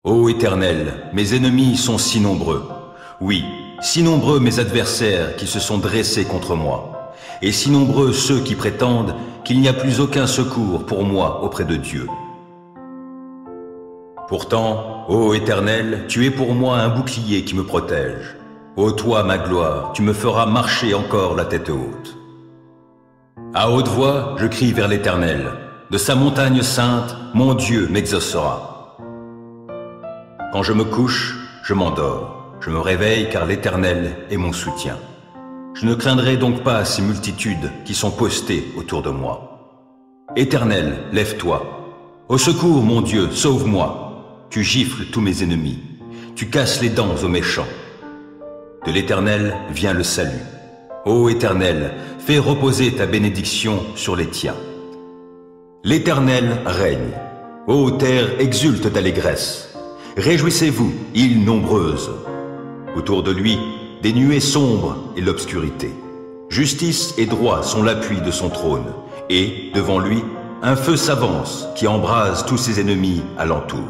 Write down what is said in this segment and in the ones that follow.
Ô Éternel, mes ennemis sont si nombreux. Oui, si nombreux mes adversaires qui se sont dressés contre moi, et si nombreux ceux qui prétendent qu'il n'y a plus aucun secours pour moi auprès de Dieu. Pourtant, ô Éternel, tu es pour moi un bouclier qui me protège. Ô toi, ma gloire, tu me feras marcher encore la tête haute. À haute voix, je crie vers l'Éternel. De sa montagne sainte, mon Dieu m'exaucera. Quand je me couche, je m'endors. Je me réveille car l'Éternel est mon soutien. Je ne craindrai donc pas ces multitudes qui sont postées autour de moi. Éternel, lève-toi. Au secours, mon Dieu, sauve-moi. Tu gifles tous mes ennemis. Tu casses les dents aux méchants. De l'Éternel vient le salut. Ô Éternel, fais reposer ta bénédiction sur les tiens. L'Éternel règne. Ô terre, exulte d'allégresse. Réjouissez-vous, îles nombreuses. Autour de lui, des nuées sombres et l'obscurité. Justice et droit sont l'appui de son trône, et, devant lui, un feu s'avance qui embrase tous ses ennemis alentour.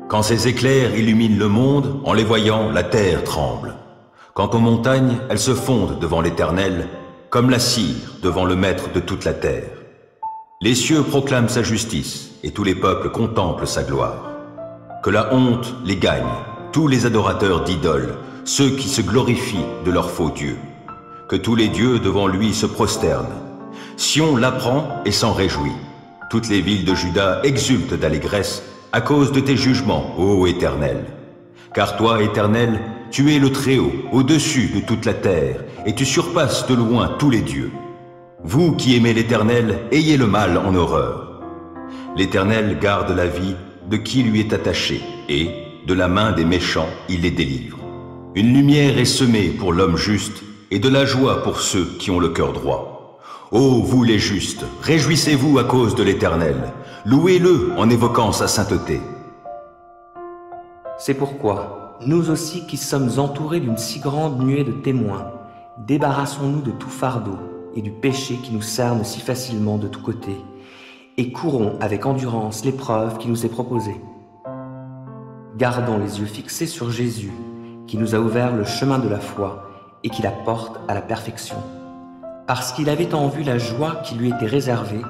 Quand ses éclairs illuminent le monde, en les voyant, la terre tremble. Quant aux montagnes, elles se fondent devant l'Éternel, comme la cire devant le Maître de toute la terre. Les cieux proclament sa justice, et tous les peuples contemplent sa gloire. Que la honte les gagne, tous les adorateurs d'idoles, ceux qui se glorifient de leurs faux dieux. Que tous les dieux devant lui se prosternent. Sion l'apprend et s'en réjouit. Toutes les villes de Juda exultent d'allégresse à cause de tes jugements, ô Éternel. Car toi, Éternel, tu es le Très-Haut, au-dessus de toute la terre, et tu surpasses de loin tous les dieux. Vous qui aimez l'Éternel, ayez le mal en horreur. L'Éternel garde la vie de qui lui est attaché, et, de la main des méchants, il les délivre. Une lumière est semée pour l'homme juste, et de la joie pour ceux qui ont le cœur droit. Ô vous les justes, réjouissez-vous à cause de l'Éternel, louez-le en évoquant sa sainteté. C'est pourquoi, nous aussi qui sommes entourés d'une si grande nuée de témoins, débarrassons-nous de tout fardeau et du péché qui nous cerne si facilement de tous côtés, et courons avec endurance l'épreuve qui nous est proposée. Gardons les yeux fixés sur Jésus, qui nous a ouvert le chemin de la foi et qui la porte à la perfection. Parce qu'il avait en vue la joie qui lui était réservée,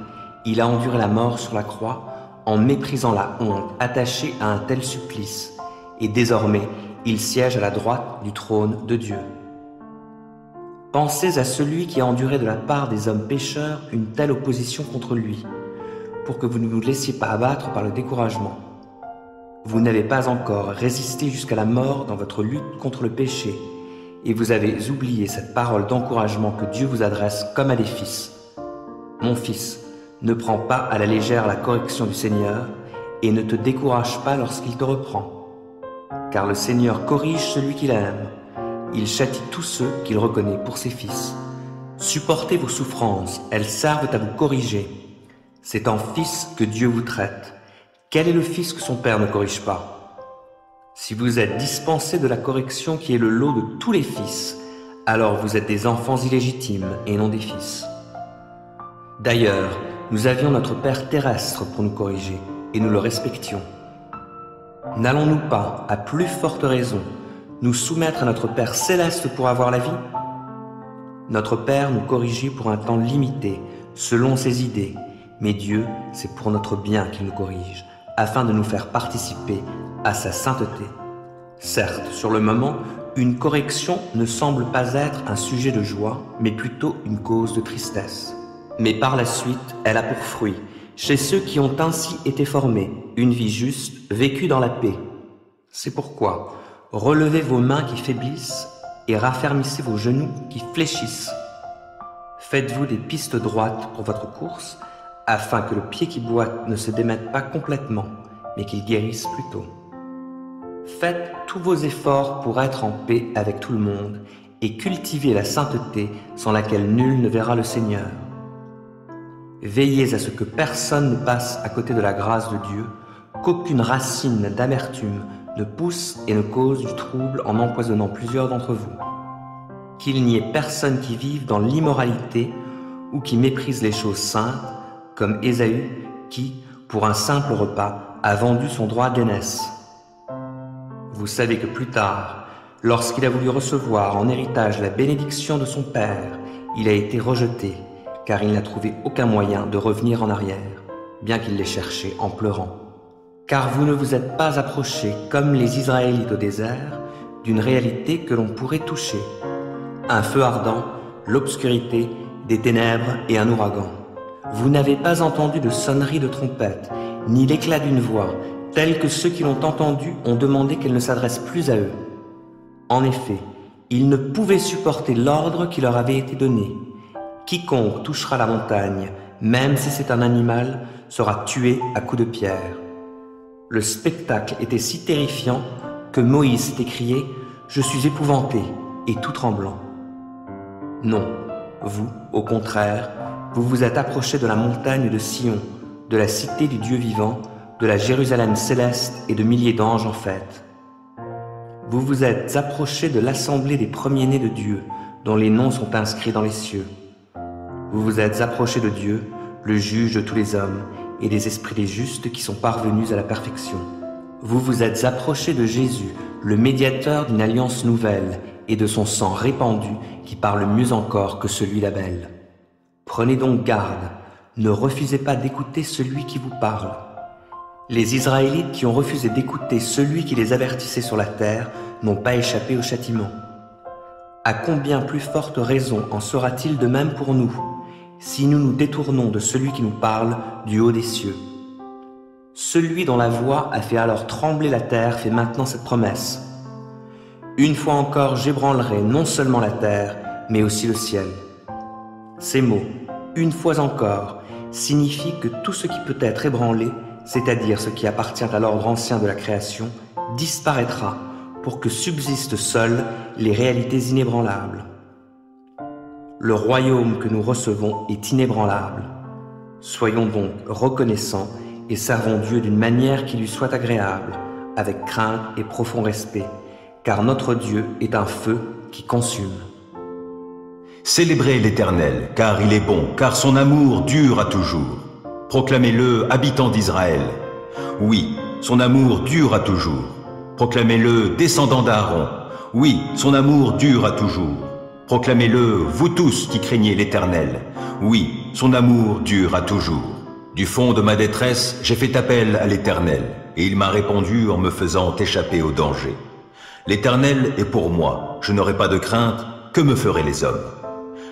il a enduré la mort sur la croix en méprisant la honte attachée à un tel supplice, et désormais il siège à la droite du trône de Dieu. Pensez à celui qui a enduré de la part des hommes pécheurs une telle opposition contre lui, pour que vous ne vous laissiez pas abattre par le découragement. Vous n'avez pas encore résisté jusqu'à la mort dans votre lutte contre le péché, et vous avez oublié cette parole d'encouragement que Dieu vous adresse comme à des fils. Mon fils, ne prends pas à la légère la correction du Seigneur, et ne te décourage pas lorsqu'il te reprend. Car le Seigneur corrige celui qu'il aime, il châtie tous ceux qu'il reconnaît pour ses fils. Supportez vos souffrances, elles servent à vous corriger. C'est en fils que Dieu vous traite. Quel est le fils que son père ne corrige pas? Si vous êtes dispensés de la correction qui est le lot de tous les fils, alors vous êtes des enfants illégitimes et non des fils. D'ailleurs, nous avions notre Père terrestre pour nous corriger, et nous le respections. N'allons-nous pas, à plus forte raison, nous soumettre à notre Père céleste pour avoir la vie? Notre Père nous corrigeait pour un temps limité, selon ses idées, mais Dieu, c'est pour notre bien qu'il nous corrige, afin de nous faire participer à sa sainteté. Certes, sur le moment, une correction ne semble pas être un sujet de joie, mais plutôt une cause de tristesse. Mais par la suite, elle a pour fruit, chez ceux qui ont ainsi été formés, une vie juste, vécue dans la paix. C'est pourquoi, relevez vos mains qui faiblissent et raffermissez vos genoux qui fléchissent. Faites-vous des pistes droites pour votre course, afin que le pied qui boite ne se démette pas complètement, mais qu'il guérisse plutôt. Faites tous vos efforts pour être en paix avec tout le monde et cultivez la sainteté sans laquelle nul ne verra le Seigneur. Veillez à ce que personne ne passe à côté de la grâce de Dieu, qu'aucune racine d'amertume ne pousse et ne cause du trouble en empoisonnant plusieurs d'entre vous. Qu'il n'y ait personne qui vive dans l'immoralité ou qui méprise les choses saintes, comme Ésaü qui, pour un simple repas, a vendu son droit d'aînesse. Vous savez que plus tard, lorsqu'il a voulu recevoir en héritage la bénédiction de son père, il a été rejeté, car il n'a trouvé aucun moyen de revenir en arrière, bien qu'il l'ait cherché en pleurant. Car vous ne vous êtes pas approchés, comme les Israélites au désert, d'une réalité que l'on pourrait toucher. Un feu ardent, l'obscurité, des ténèbres et un ouragan. Vous n'avez pas entendu de sonnerie de trompette, ni l'éclat d'une voix, telle que ceux qui l'ont entendue ont demandé qu'elle ne s'adresse plus à eux. En effet, ils ne pouvaient supporter l'ordre qui leur avait été donné. Quiconque touchera la montagne, même si c'est un animal, sera tué à coups de pierre. Le spectacle était si terrifiant que Moïse s'est écrié « Je suis épouvanté et tout tremblant ». Non, vous, au contraire, vous vous êtes approché de la montagne de Sion, de la cité du Dieu vivant, de la Jérusalem céleste et de milliers d'anges en fête. Vous vous êtes approché de l'assemblée des premiers-nés de Dieu, dont les noms sont inscrits dans les cieux. Vous vous êtes approché de Dieu, le juge de tous les hommes, et des esprits des justes qui sont parvenus à la perfection. Vous vous êtes approché de Jésus, le médiateur d'une alliance nouvelle, et de son sang répandu qui parle mieux encore que celui d'Abel. Prenez donc garde, ne refusez pas d'écouter celui qui vous parle. Les Israélites qui ont refusé d'écouter celui qui les avertissait sur la terre n'ont pas échappé au châtiment. À combien plus forte raison en sera-t-il de même pour nous, si nous nous détournons de celui qui nous parle du haut des cieux? Celui dont la voix a fait alors trembler la terre fait maintenant cette promesse. Une fois encore, j'ébranlerai non seulement la terre, mais aussi le ciel. Ces mots, une fois encore, signifient que tout ce qui peut être ébranlé, c'est-à-dire ce qui appartient à l'ordre ancien de la création, disparaîtra pour que subsistent seules les réalités inébranlables. Le royaume que nous recevons est inébranlable. Soyons donc reconnaissants et servons Dieu d'une manière qui lui soit agréable, avec crainte et profond respect, car notre Dieu est un feu qui consume. Célébrez l'Éternel, car il est bon, car son amour dure à toujours. Proclamez-le, habitants d'Israël. Oui, son amour dure à toujours. Proclamez-le, descendants d'Aaron. Oui, son amour dure à toujours. Proclamez-le, vous tous qui craignez l'Éternel. Oui, son amour dure à toujours. Du fond de ma détresse, j'ai fait appel à l'Éternel, et il m'a répondu en me faisant échapper au danger. L'Éternel est pour moi, je n'aurai pas de crainte, que me feraient les hommes?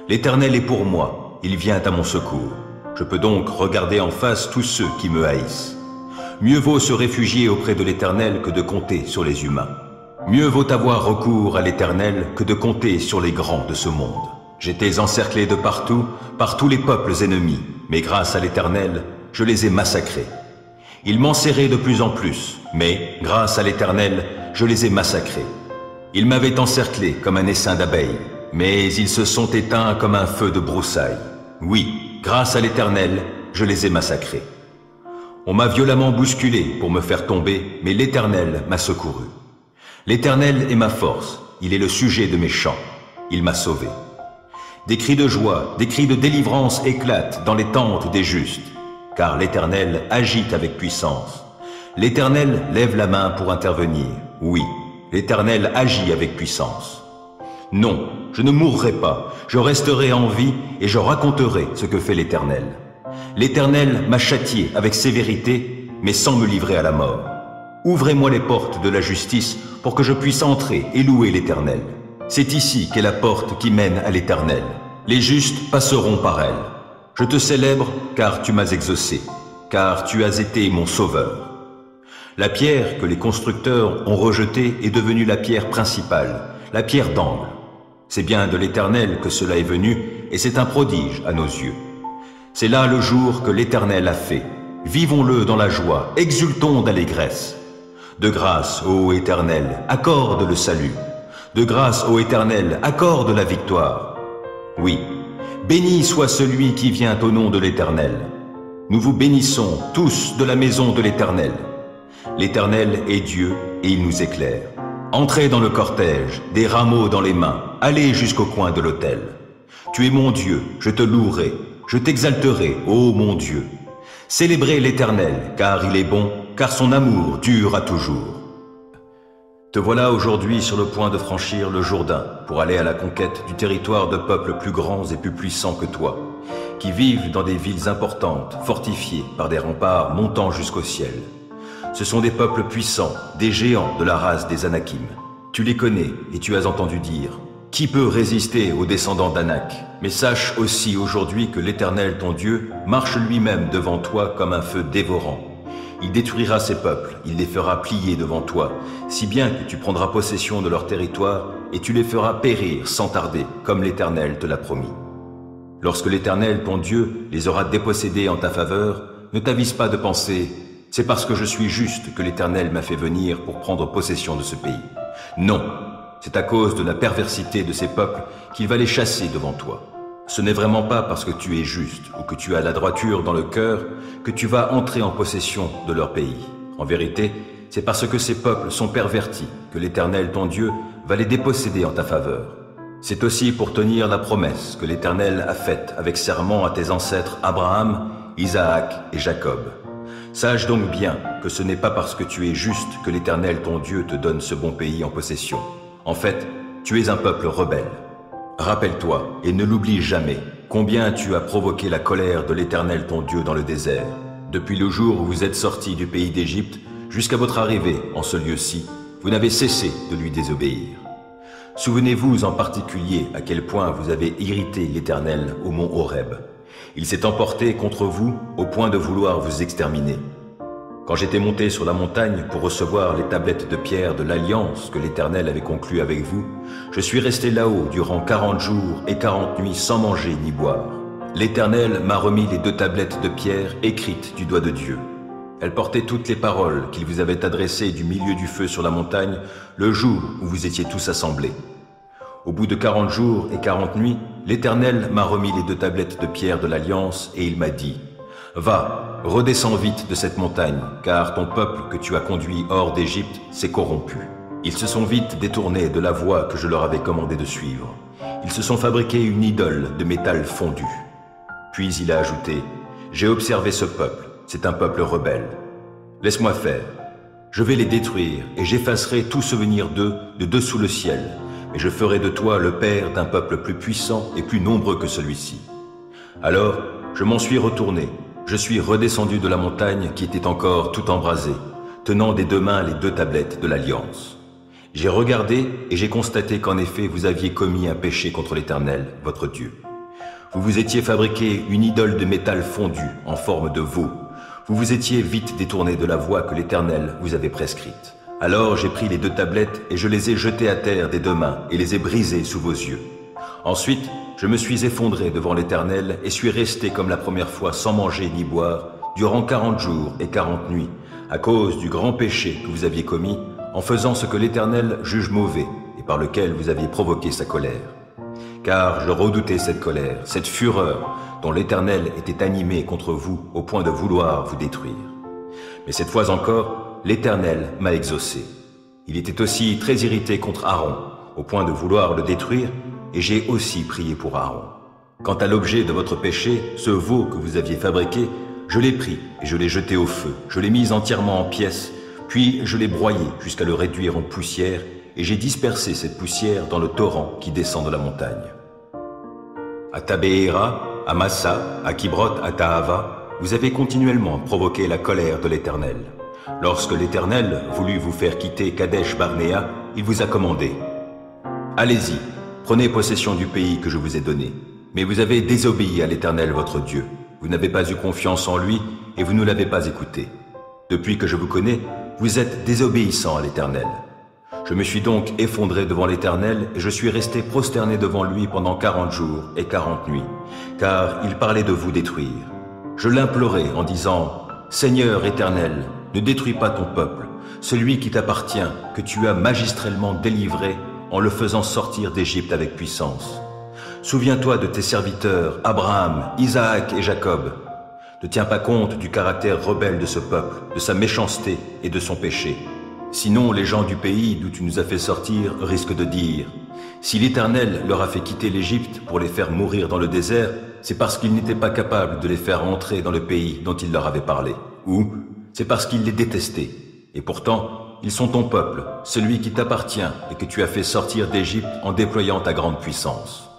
L'Éternel est pour moi, il vient à mon secours. Je peux donc regarder en face tous ceux qui me haïssent. Mieux vaut se réfugier auprès de l'Éternel que de compter sur les humains. Mieux vaut avoir recours à l'Éternel que de compter sur les grands de ce monde. J'étais encerclé de partout, par tous les peuples ennemis, mais grâce à l'Éternel, je les ai massacrés. Ils m'enserraient de plus en plus, mais grâce à l'Éternel, je les ai massacrés. Ils m'avaient encerclé comme un essaim d'abeilles, mais ils se sont éteints comme un feu de broussailles. Oui, grâce à l'Éternel, je les ai massacrés. On m'a violemment bousculé pour me faire tomber, mais l'Éternel m'a secouru. L'Éternel est ma force, il est le sujet de mes chants, il m'a sauvé. Des cris de joie, des cris de délivrance éclatent dans les tentes des justes, car l'Éternel agite avec puissance. L'Éternel lève la main pour intervenir. Oui, l'Éternel agit avec puissance. Non, je ne mourrai pas, je resterai en vie et je raconterai ce que fait l'Éternel. L'Éternel m'a châtié avec sévérité, mais sans me livrer à la mort. Ouvrez-moi les portes de la justice pour que je puisse entrer et louer l'Éternel. C'est ici qu'est la porte qui mène à l'Éternel. Les justes passeront par elle. Je te célèbre car tu m'as exaucé, car tu as été mon sauveur. La pierre que les constructeurs ont rejetée est devenue la pierre principale, la pierre d'angle. C'est bien de l'Éternel que cela est venu, et c'est un prodige à nos yeux. C'est là le jour que l'Éternel a fait. Vivons-le dans la joie, exultons d'allégresse. De grâce, ô Éternel, accorde le salut. De grâce, ô Éternel, accorde la victoire. Oui, béni soit celui qui vient au nom de l'Éternel. Nous vous bénissons tous de la maison de l'Éternel. L'Éternel est Dieu et il nous éclaire. Entrez dans le cortège, des rameaux dans les mains, allez jusqu'au coin de l'autel. Tu es mon Dieu, je te louerai, je t'exalterai, ô mon Dieu. Célébrez l'Éternel, car il est bon, car son amour dure à toujours. Te voilà aujourd'hui sur le point de franchir le Jourdain pour aller à la conquête du territoire de peuples plus grands et plus puissants que toi, qui vivent dans des villes importantes, fortifiées par des remparts montant jusqu'au ciel. Ce sont des peuples puissants, des géants de la race des Anakim. Tu les connais et tu as entendu dire « Qui peut résister aux descendants d'Anak ?» Mais sache aussi aujourd'hui que l'Éternel, ton Dieu, marche lui-même devant toi comme un feu dévorant. Il détruira ces peuples, il les fera plier devant toi, si bien que tu prendras possession de leur territoire et tu les feras périr sans tarder, comme l'Éternel te l'a promis. Lorsque l'Éternel, ton Dieu, les aura dépossédés en ta faveur, ne t'avise pas de penser « C'est parce que je suis juste que l'Éternel m'a fait venir pour prendre possession de ce pays. » Non, c'est à cause de la perversité de ces peuples qu'il va les chasser devant toi. Ce n'est vraiment pas parce que tu es juste ou que tu as la droiture dans le cœur que tu vas entrer en possession de leur pays. En vérité, c'est parce que ces peuples sont pervertis que l'Éternel, ton Dieu, va les déposséder en ta faveur. C'est aussi pour tenir la promesse que l'Éternel a faite avec serment à tes ancêtres Abraham, Isaac et Jacob. Sache donc bien que ce n'est pas parce que tu es juste que l'Éternel, ton Dieu, te donne ce bon pays en possession. En fait, tu es un peuple rebelle. Rappelle-toi, et ne l'oublie jamais, combien tu as provoqué la colère de l'Éternel ton Dieu dans le désert, depuis le jour où vous êtes sortis du pays d'Égypte jusqu'à votre arrivée en ce lieu-ci, vous n'avez cessé de lui désobéir. Souvenez-vous en particulier à quel point vous avez irrité l'Éternel au mont Horeb. Il s'est emporté contre vous au point de vouloir vous exterminer. Quand j'étais monté sur la montagne pour recevoir les tablettes de pierre de l'alliance que l'Éternel avait conclue avec vous, je suis resté là-haut durant 40 jours et 40 nuits sans manger ni boire. L'Éternel m'a remis les 2 tablettes de pierre écrites du doigt de Dieu. Elles portaient toutes les paroles qu'il vous avait adressées du milieu du feu sur la montagne le jour où vous étiez tous assemblés. Au bout de 40 jours et 40 nuits, l'Éternel m'a remis les 2 tablettes de pierre de l'alliance et il m'a dit « Va, redescends vite de cette montagne, car ton peuple que tu as conduit hors d'Égypte s'est corrompu. Ils se sont vite détournés de la voie que je leur avais commandé de suivre. Ils se sont fabriqués une idole de métal fondu. » Puis il a ajouté « J'ai observé ce peuple, c'est un peuple rebelle. Laisse-moi faire. Je vais les détruire et j'effacerai tout souvenir d'eux de dessous le ciel, mais je ferai de toi le père d'un peuple plus puissant et plus nombreux que celui-ci. » Alors, je m'en suis retourné. Je suis redescendu de la montagne qui était encore tout embrasée, tenant des 2 mains les 2 tablettes de l'Alliance. J'ai regardé et j'ai constaté qu'en effet vous aviez commis un péché contre l'Éternel, votre Dieu. Vous vous étiez fabriqué une idole de métal fondu en forme de veau. Vous vous étiez vite détourné de la voie que l'Éternel vous avait prescrite. Alors j'ai pris les 2 tablettes et je les ai jetées à terre des 2 mains et les ai brisées sous vos yeux. Ensuite, je me suis effondré devant l'Éternel et suis resté comme la première fois sans manger ni boire durant 40 jours et 40 nuits à cause du grand péché que vous aviez commis en faisant ce que l'Éternel juge mauvais et par lequel vous aviez provoqué sa colère. Car je redoutais cette colère, cette fureur dont l'Éternel était animé contre vous au point de vouloir vous détruire. Mais cette fois encore, l'Éternel m'a exaucé. Il était aussi très irrité contre Aaron au point de vouloir le détruire et j'ai aussi prié pour Aaron. Quant à l'objet de votre péché, ce veau que vous aviez fabriqué, je l'ai pris et je l'ai jeté au feu. Je l'ai mis entièrement en pièces, puis je l'ai broyé jusqu'à le réduire en poussière et j'ai dispersé cette poussière dans le torrent qui descend de la montagne. À Tabéhéra, à Massa, à Kibrot, à Tahava, vous avez continuellement provoqué la colère de l'Éternel. Lorsque l'Éternel voulut vous faire quitter Kadesh Barnéa, il vous a commandé « Allez-y, prenez possession du pays que je vous ai donné. » Mais vous avez désobéi à l'Éternel votre Dieu. Vous n'avez pas eu confiance en lui et vous ne l'avez pas écouté. Depuis que je vous connais, vous êtes désobéissant à l'Éternel. Je me suis donc effondré devant l'Éternel et je suis resté prosterné devant lui pendant 40 jours et 40 nuits, car il parlait de vous détruire. Je l'implorais en disant « Seigneur Éternel, ne détruis pas ton peuple, celui qui t'appartient, que tu as magistralement délivré en le faisant sortir d'Égypte avec puissance. Souviens-toi de tes serviteurs Abraham, Isaac et Jacob. Ne tiens pas compte du caractère rebelle de ce peuple, de sa méchanceté et de son péché. Sinon, les gens du pays d'où tu nous as fait sortir risquent de dire « Si l'Éternel leur a fait quitter l'Égypte pour les faire mourir dans le désert, c'est parce qu'il n'était pas capable de les faire entrer dans le pays dont il leur avait parlé. Ou c'est parce qu'il les détestait. Et pourtant, Ils sont ton peuple, celui qui t'appartient et que tu as fait sortir d'Égypte en déployant ta grande puissance.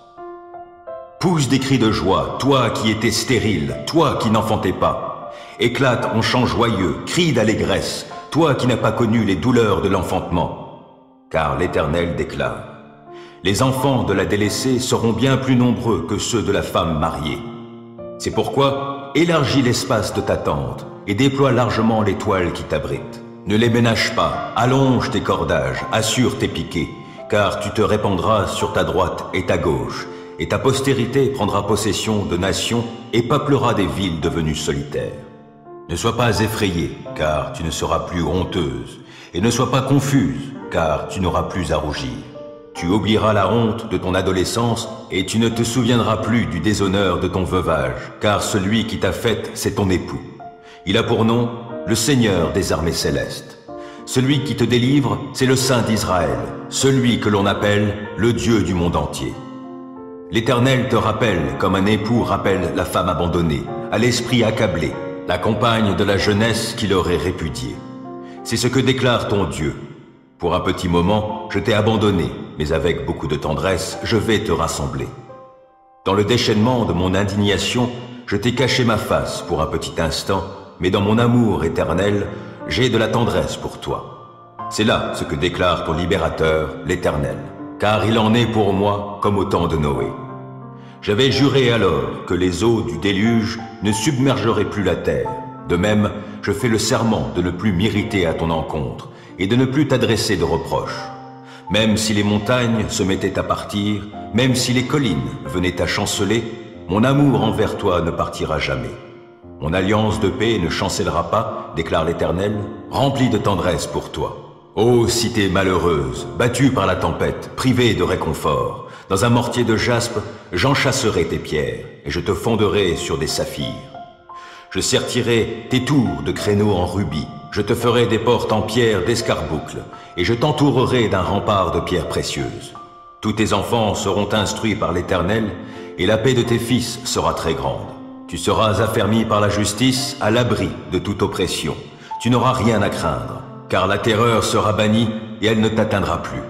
Pousse des cris de joie, toi qui étais stérile, toi qui n'enfantais pas. Éclate en chants joyeux, crie d'allégresse, toi qui n'as pas connu les douleurs de l'enfantement. Car l'Éternel déclare: les enfants de la délaissée seront bien plus nombreux que ceux de la femme mariée. C'est pourquoi élargis l'espace de ta tente et déploie largement les toiles qui t'abritent. Ne les ménage pas, allonge tes cordages, assure tes piquets, car tu te répandras sur ta droite et ta gauche, et ta postérité prendra possession de nations et peuplera des villes devenues solitaires. Ne sois pas effrayée, car tu ne seras plus honteuse, et ne sois pas confuse, car tu n'auras plus à rougir. Tu oublieras la honte de ton adolescence et tu ne te souviendras plus du déshonneur de ton veuvage, car celui qui t'a faite, c'est ton époux. Il a pour nom le Seigneur des armées célestes. Celui qui te délivre, c'est le Saint d'Israël, celui que l'on appelle le Dieu du monde entier. L'Éternel te rappelle comme un époux rappelle la femme abandonnée, à l'esprit accablé, la compagne de la jeunesse qui l'aurait répudiée. C'est ce que déclare ton Dieu. Pour un petit moment, je t'ai abandonné, mais avec beaucoup de tendresse, je vais te rassembler. Dans le déchaînement de mon indignation, je t'ai caché ma face pour un petit instant, mais dans mon amour éternel, j'ai de la tendresse pour toi. C'est là ce que déclare ton libérateur, l'Éternel, car il en est pour moi comme au temps de Noé. J'avais juré alors que les eaux du déluge ne submergeraient plus la terre. De même, je fais le serment de ne plus m'irriter à ton encontre et de ne plus t'adresser de reproches. Même si les montagnes se mettaient à partir, même si les collines venaient à chanceler, mon amour envers toi ne partira jamais. Mon alliance de paix ne chancellera pas, déclare l'Éternel, remplie de tendresse pour toi. Ô cité malheureuse, battue par la tempête, privée de réconfort, dans un mortier de jaspe, j'enchasserai tes pierres et je te fonderai sur des saphirs. Je sertirai tes tours de créneaux en rubis, je te ferai des portes en pierre d'escarboucle, et je t'entourerai d'un rempart de pierres précieuses. Tous tes enfants seront instruits par l'Éternel, et la paix de tes fils sera très grande. Tu seras affermi par la justice, à l'abri de toute oppression. Tu n'auras rien à craindre, car la terreur sera bannie, et elle ne t'atteindra plus.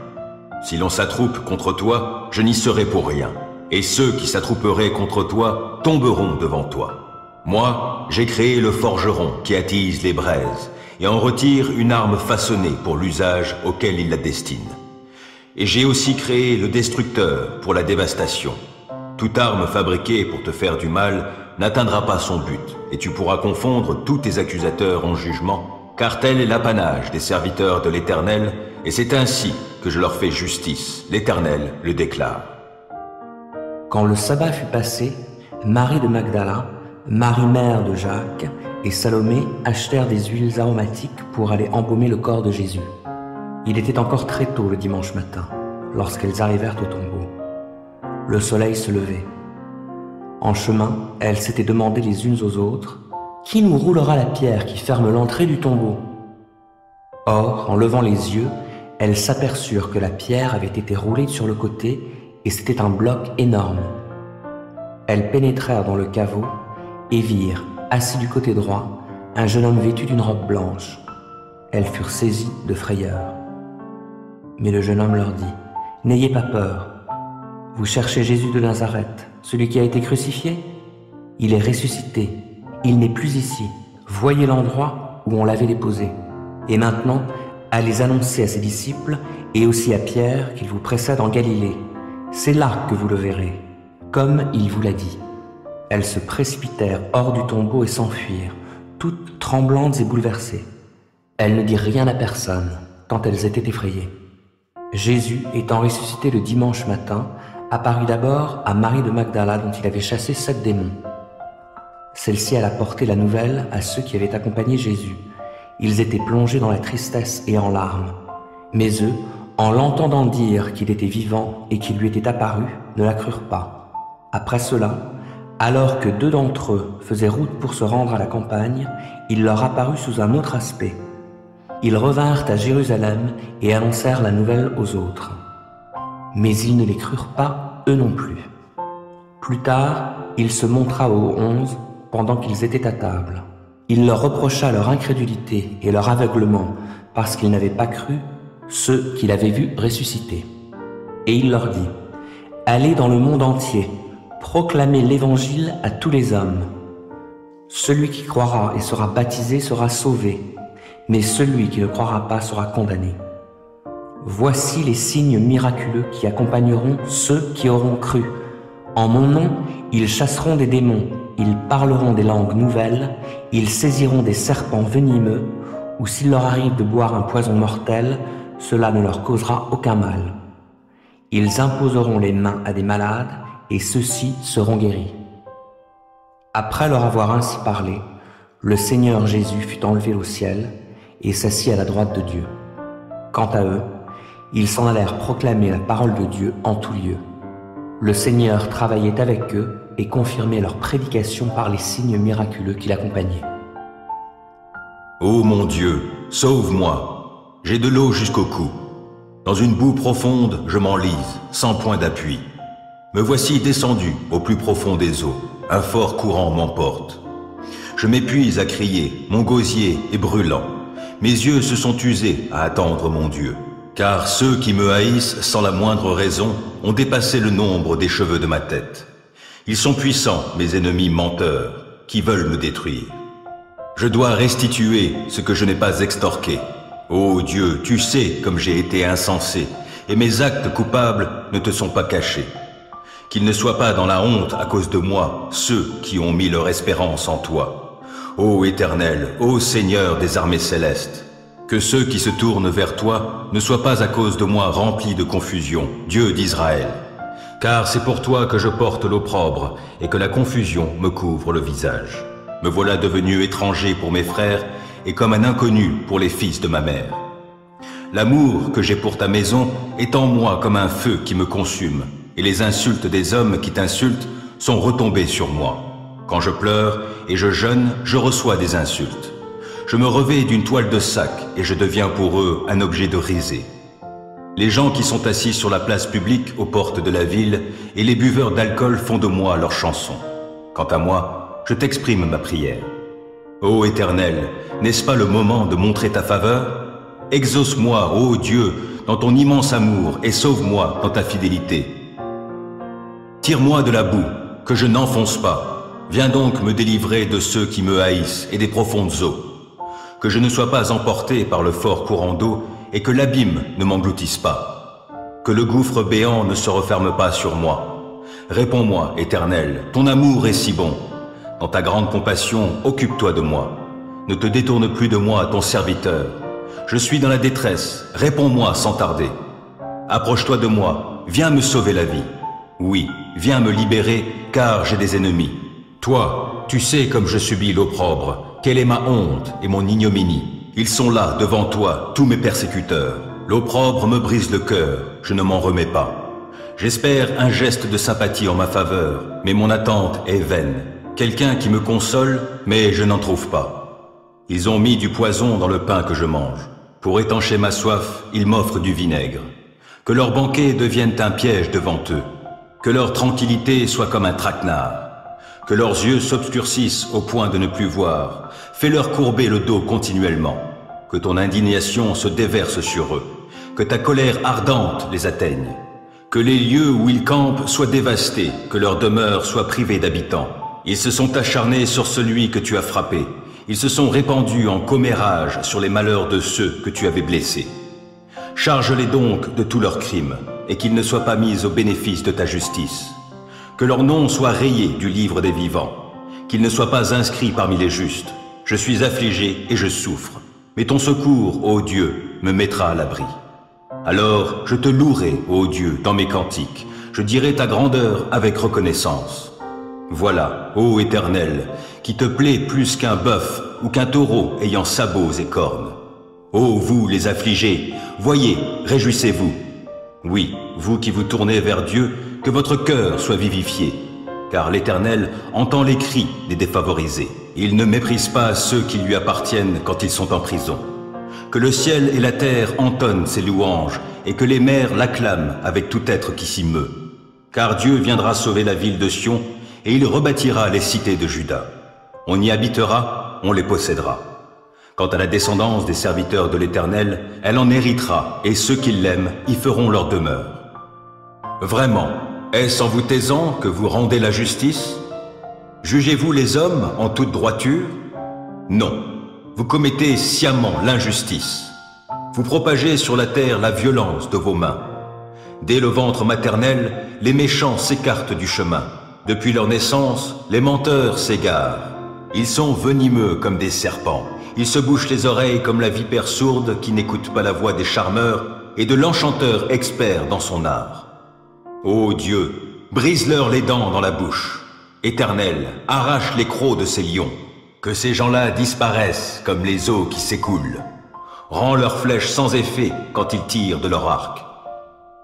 Si l'on s'attroupe contre toi, je n'y serai pour rien, et ceux qui s'attrouperaient contre toi tomberont devant toi. Moi, j'ai créé le forgeron qui attise les braises et en retire une arme façonnée pour l'usage auquel il la destine. Et j'ai aussi créé le destructeur pour la dévastation. Toute arme fabriquée pour te faire du mal n'atteindra pas son but, et tu pourras confondre tous tes accusateurs en jugement, car tel est l'apanage des serviteurs de l'Éternel, et c'est ainsi que je leur fais justice. L'Éternel le déclare. Quand le sabbat fut passé, Marie de Magdala, Marie mère de Jacques et Salomé achetèrent des huiles aromatiques pour aller embaumer le corps de Jésus. Il était encore très tôt le dimanche matin, lorsqu'elles arrivèrent au tombeau. Le soleil se levait. En chemin, elles s'étaient demandé les unes aux autres « Qui nous roulera la pierre qui ferme l'entrée du tombeau ?» Or, en levant les yeux, elles s'aperçurent que la pierre avait été roulée sur le côté et c'était un bloc énorme. Elles pénétrèrent dans le caveau et virent, assis du côté droit, un jeune homme vêtu d'une robe blanche. Elles furent saisies de frayeur. Mais le jeune homme leur dit « N'ayez pas peur. Vous cherchez Jésus de Nazareth, celui qui a été crucifié? Il est ressuscité. Il n'est plus ici. Voyez l'endroit où on l'avait déposé. Et maintenant, allez annoncer à ses disciples et aussi à Pierre qu'il vous précède en Galilée. C'est là que vous le verrez, comme il vous l'a dit. » Elles se précipitèrent hors du tombeau et s'enfuirent, toutes tremblantes et bouleversées. Elles ne dirent rien à personne, tant elles étaient effrayées. Jésus, étant ressuscité le dimanche matin, apparut d'abord à Marie de Magdala dont il avait chassé 7 démons. Celle-ci alla porter la nouvelle à ceux qui avaient accompagné Jésus. Ils étaient plongés dans la tristesse et en larmes. Mais eux, en l'entendant dire qu'il était vivant et qu'il lui était apparu, ne la crurent pas. Après cela, alors que 2 d'entre eux faisaient route pour se rendre à la campagne, il leur apparut sous un autre aspect. Ils revinrent à Jérusalem et annoncèrent la nouvelle aux autres. Mais ils ne les crurent pas, eux non plus. Plus tard, il se montra aux 11 pendant qu'ils étaient à table. Il leur reprocha leur incrédulité et leur aveuglement parce qu'ils n'avaient pas cru ceux qu'il avait vus ressusciter. Et il leur dit, « Allez dans le monde entier, proclamez l'Évangile à tous les hommes. Celui qui croira et sera baptisé sera sauvé, mais celui qui ne croira pas sera condamné. Voici les signes miraculeux qui accompagneront ceux qui auront cru. En mon nom, ils chasseront des démons, ils parleront des langues nouvelles, ils saisiront des serpents venimeux, ou s'il leur arrive de boire un poison mortel, cela ne leur causera aucun mal. Ils imposeront les mains à des malades, et ceux-ci seront guéris. » Après leur avoir ainsi parlé, le Seigneur Jésus fut enlevé au ciel et s'assit à la droite de Dieu. Quant à eux, ils s'en allèrent proclamer la parole de Dieu en tout lieu. Le Seigneur travaillait avec eux et confirmait leur prédication par les signes miraculeux qui l'accompagnaient. Ô mon Dieu, sauve-moi. J'ai de l'eau jusqu'au cou. Dans une boue profonde, je m'enlise, sans point d'appui. Me voici descendu au plus profond des eaux. Un fort courant m'emporte. Je m'épuise à crier, mon gosier est brûlant. Mes yeux se sont usés à attendre mon Dieu. Car ceux qui me haïssent sans la moindre raison ont dépassé le nombre des cheveux de ma tête. Ils sont puissants, mes ennemis menteurs, qui veulent me détruire. Je dois restituer ce que je n'ai pas extorqué. Ô Dieu, tu sais comme j'ai été insensé, et mes actes coupables ne te sont pas cachés. Qu'ils ne soient pas dans la honte à cause de moi, ceux qui ont mis leur espérance en toi. Ô Éternel, ô Seigneur des armées célestes, que ceux qui se tournent vers toi ne soient pas à cause de moi remplis de confusion, Dieu d'Israël. Car c'est pour toi que je porte l'opprobre et que la confusion me couvre le visage. Me voilà devenu étranger pour mes frères et comme un inconnu pour les fils de ma mère. L'amour que j'ai pour ta maison est en moi comme un feu qui me consume, et les insultes des hommes qui t'insultent sont retombées sur moi. Quand je pleure et je jeûne, je reçois des insultes. Je me revêts d'une toile de sac et je deviens pour eux un objet de risée. Les gens qui sont assis sur la place publique aux portes de la ville et les buveurs d'alcool font de moi leur chanson. Quant à moi, je t'exprime ma prière. Ô Éternel, n'est-ce pas le moment de montrer ta faveur? Exauce-moi, ô Dieu, dans ton immense amour et sauve-moi dans ta fidélité. Tire-moi de la boue, que je n'enfonce pas. Viens donc me délivrer de ceux qui me haïssent et des profondes eaux. Que je ne sois pas emporté par le fort courant d'eau et que l'abîme ne m'engloutisse pas. Que le gouffre béant ne se referme pas sur moi. Réponds-moi, Éternel, ton amour est si bon. Dans ta grande compassion, occupe-toi de moi. Ne te détourne plus de moi, ton serviteur. Je suis dans la détresse, réponds-moi sans tarder. Approche-toi de moi, viens me sauver la vie. Oui, viens me libérer, car j'ai des ennemis. Toi, tu sais comme je subis l'opprobre, quelle est ma honte et mon ignominie. Ils sont là, devant toi, tous mes persécuteurs. L'opprobre me brise le cœur, je ne m'en remets pas. J'espère un geste de sympathie en ma faveur, mais mon attente est vaine. Quelqu'un qui me console, mais je n'en trouve pas. Ils ont mis du poison dans le pain que je mange. Pour étancher ma soif, ils m'offrent du vinaigre. Que leur banquet devienne un piège devant eux. Que leur tranquillité soit comme un traquenard. Que leurs yeux s'obscurcissent au point de ne plus voir. Fais-leur courber le dos continuellement. Que ton indignation se déverse sur eux. Que ta colère ardente les atteigne. Que les lieux où ils campent soient dévastés. Que leur demeure soit privée d'habitants. Ils se sont acharnés sur celui que tu as frappé. Ils se sont répandus en commérage sur les malheurs de ceux que tu avais blessés. Charge-les donc de tous leurs crimes, et qu'ils ne soient pas mis au bénéfice de ta justice. Que leur nom soit rayé du livre des vivants, qu'ils ne soient pas inscrits parmi les justes. Je suis affligé et je souffre, mais ton secours, ô Dieu, me mettra à l'abri. Alors je te louerai, ô Dieu, dans mes cantiques, je dirai ta grandeur avec reconnaissance. Voilà, ô Éternel, qui te plaît plus qu'un bœuf ou qu'un taureau ayant sabots et cornes. Ô vous les affligés, voyez, réjouissez-vous. Oui, vous qui vous tournez vers Dieu, que votre cœur soit vivifié, car l'Éternel entend les cris des défavorisés. Il ne méprise pas ceux qui lui appartiennent quand ils sont en prison. Que le ciel et la terre entonnent ses louanges, et que les mers l'acclament avec tout être qui s'y meut. Car Dieu viendra sauver la ville de Sion, et il rebâtira les cités de Juda. On y habitera, on les possédera. Quant à la descendance des serviteurs de l'Éternel, elle en héritera, et ceux qui l'aiment y feront leur demeure. Vraiment, est-ce en vous taisant que vous rendez la justice? Jugez-vous les hommes en toute droiture? Non, vous commettez sciemment l'injustice. Vous propagez sur la terre la violence de vos mains. Dès le ventre maternel, les méchants s'écartent du chemin. Depuis leur naissance, les menteurs s'égarent. Ils sont venimeux comme des serpents. Ils se bouchent les oreilles comme la vipère sourde qui n'écoute pas la voix des charmeurs et de l'enchanteur expert dans son art. Ô Dieu, brise-leur les dents dans la bouche. Éternel, arrache les crocs de ces lions. Que ces gens-là disparaissent comme les eaux qui s'écoulent. Rends leurs flèches sans effet quand ils tirent de leur arc.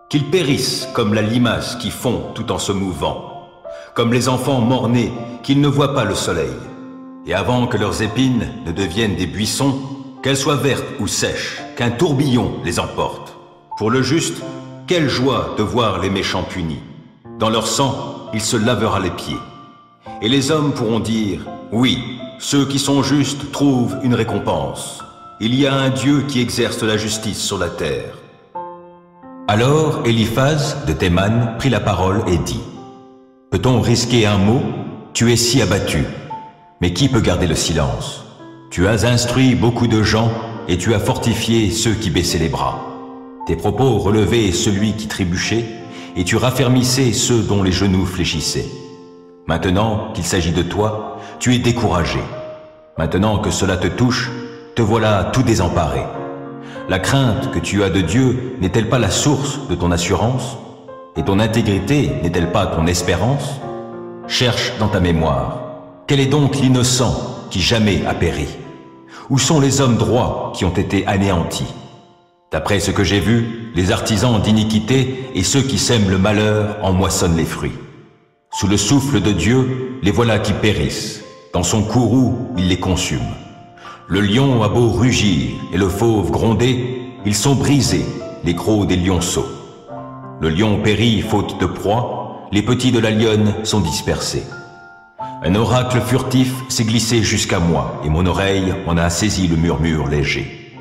Qu'ils périssent comme la limace qui fond tout en se mouvant. Comme les enfants mort-nés qu'ils ne voient pas le soleil. Et avant que leurs épines ne deviennent des buissons, qu'elles soient vertes ou sèches, qu'un tourbillon les emporte. Pour le juste, quelle joie de voir les méchants punis. Dans leur sang, il se lavera les pieds. Et les hommes pourront dire, oui, ceux qui sont justes trouvent une récompense. Il y a un Dieu qui exerce la justice sur la terre. Alors Eliphaz de Théman prit la parole et dit, peut-on risquer un mot? Tu es si abattu. Mais qui peut garder le silence? Tu as instruit beaucoup de gens et tu as fortifié ceux qui baissaient les bras. Tes propos relevaient celui qui trébuchait et tu raffermissais ceux dont les genoux fléchissaient. Maintenant qu'il s'agit de toi, tu es découragé. Maintenant que cela te touche, te voilà tout désemparé. La crainte que tu as de Dieu n'est-elle pas la source de ton assurance? Et ton intégrité n'est-elle pas ton espérance? Cherche dans ta mémoire. Quel est donc l'innocent qui jamais a péri? Où sont les hommes droits qui ont été anéantis? D'après ce que j'ai vu, les artisans d'iniquité et ceux qui sèment le malheur en moissonnent les fruits. Sous le souffle de Dieu, les voilà qui périssent. Dans son courroux, il les consume. Le lion a beau rugir et le fauve gronder, ils sont brisés, les crocs des lionceaux. Le lion périt faute de proie, les petits de la lionne sont dispersés. Un oracle furtif s'est glissé jusqu'à moi, et mon oreille en a saisi le murmure léger.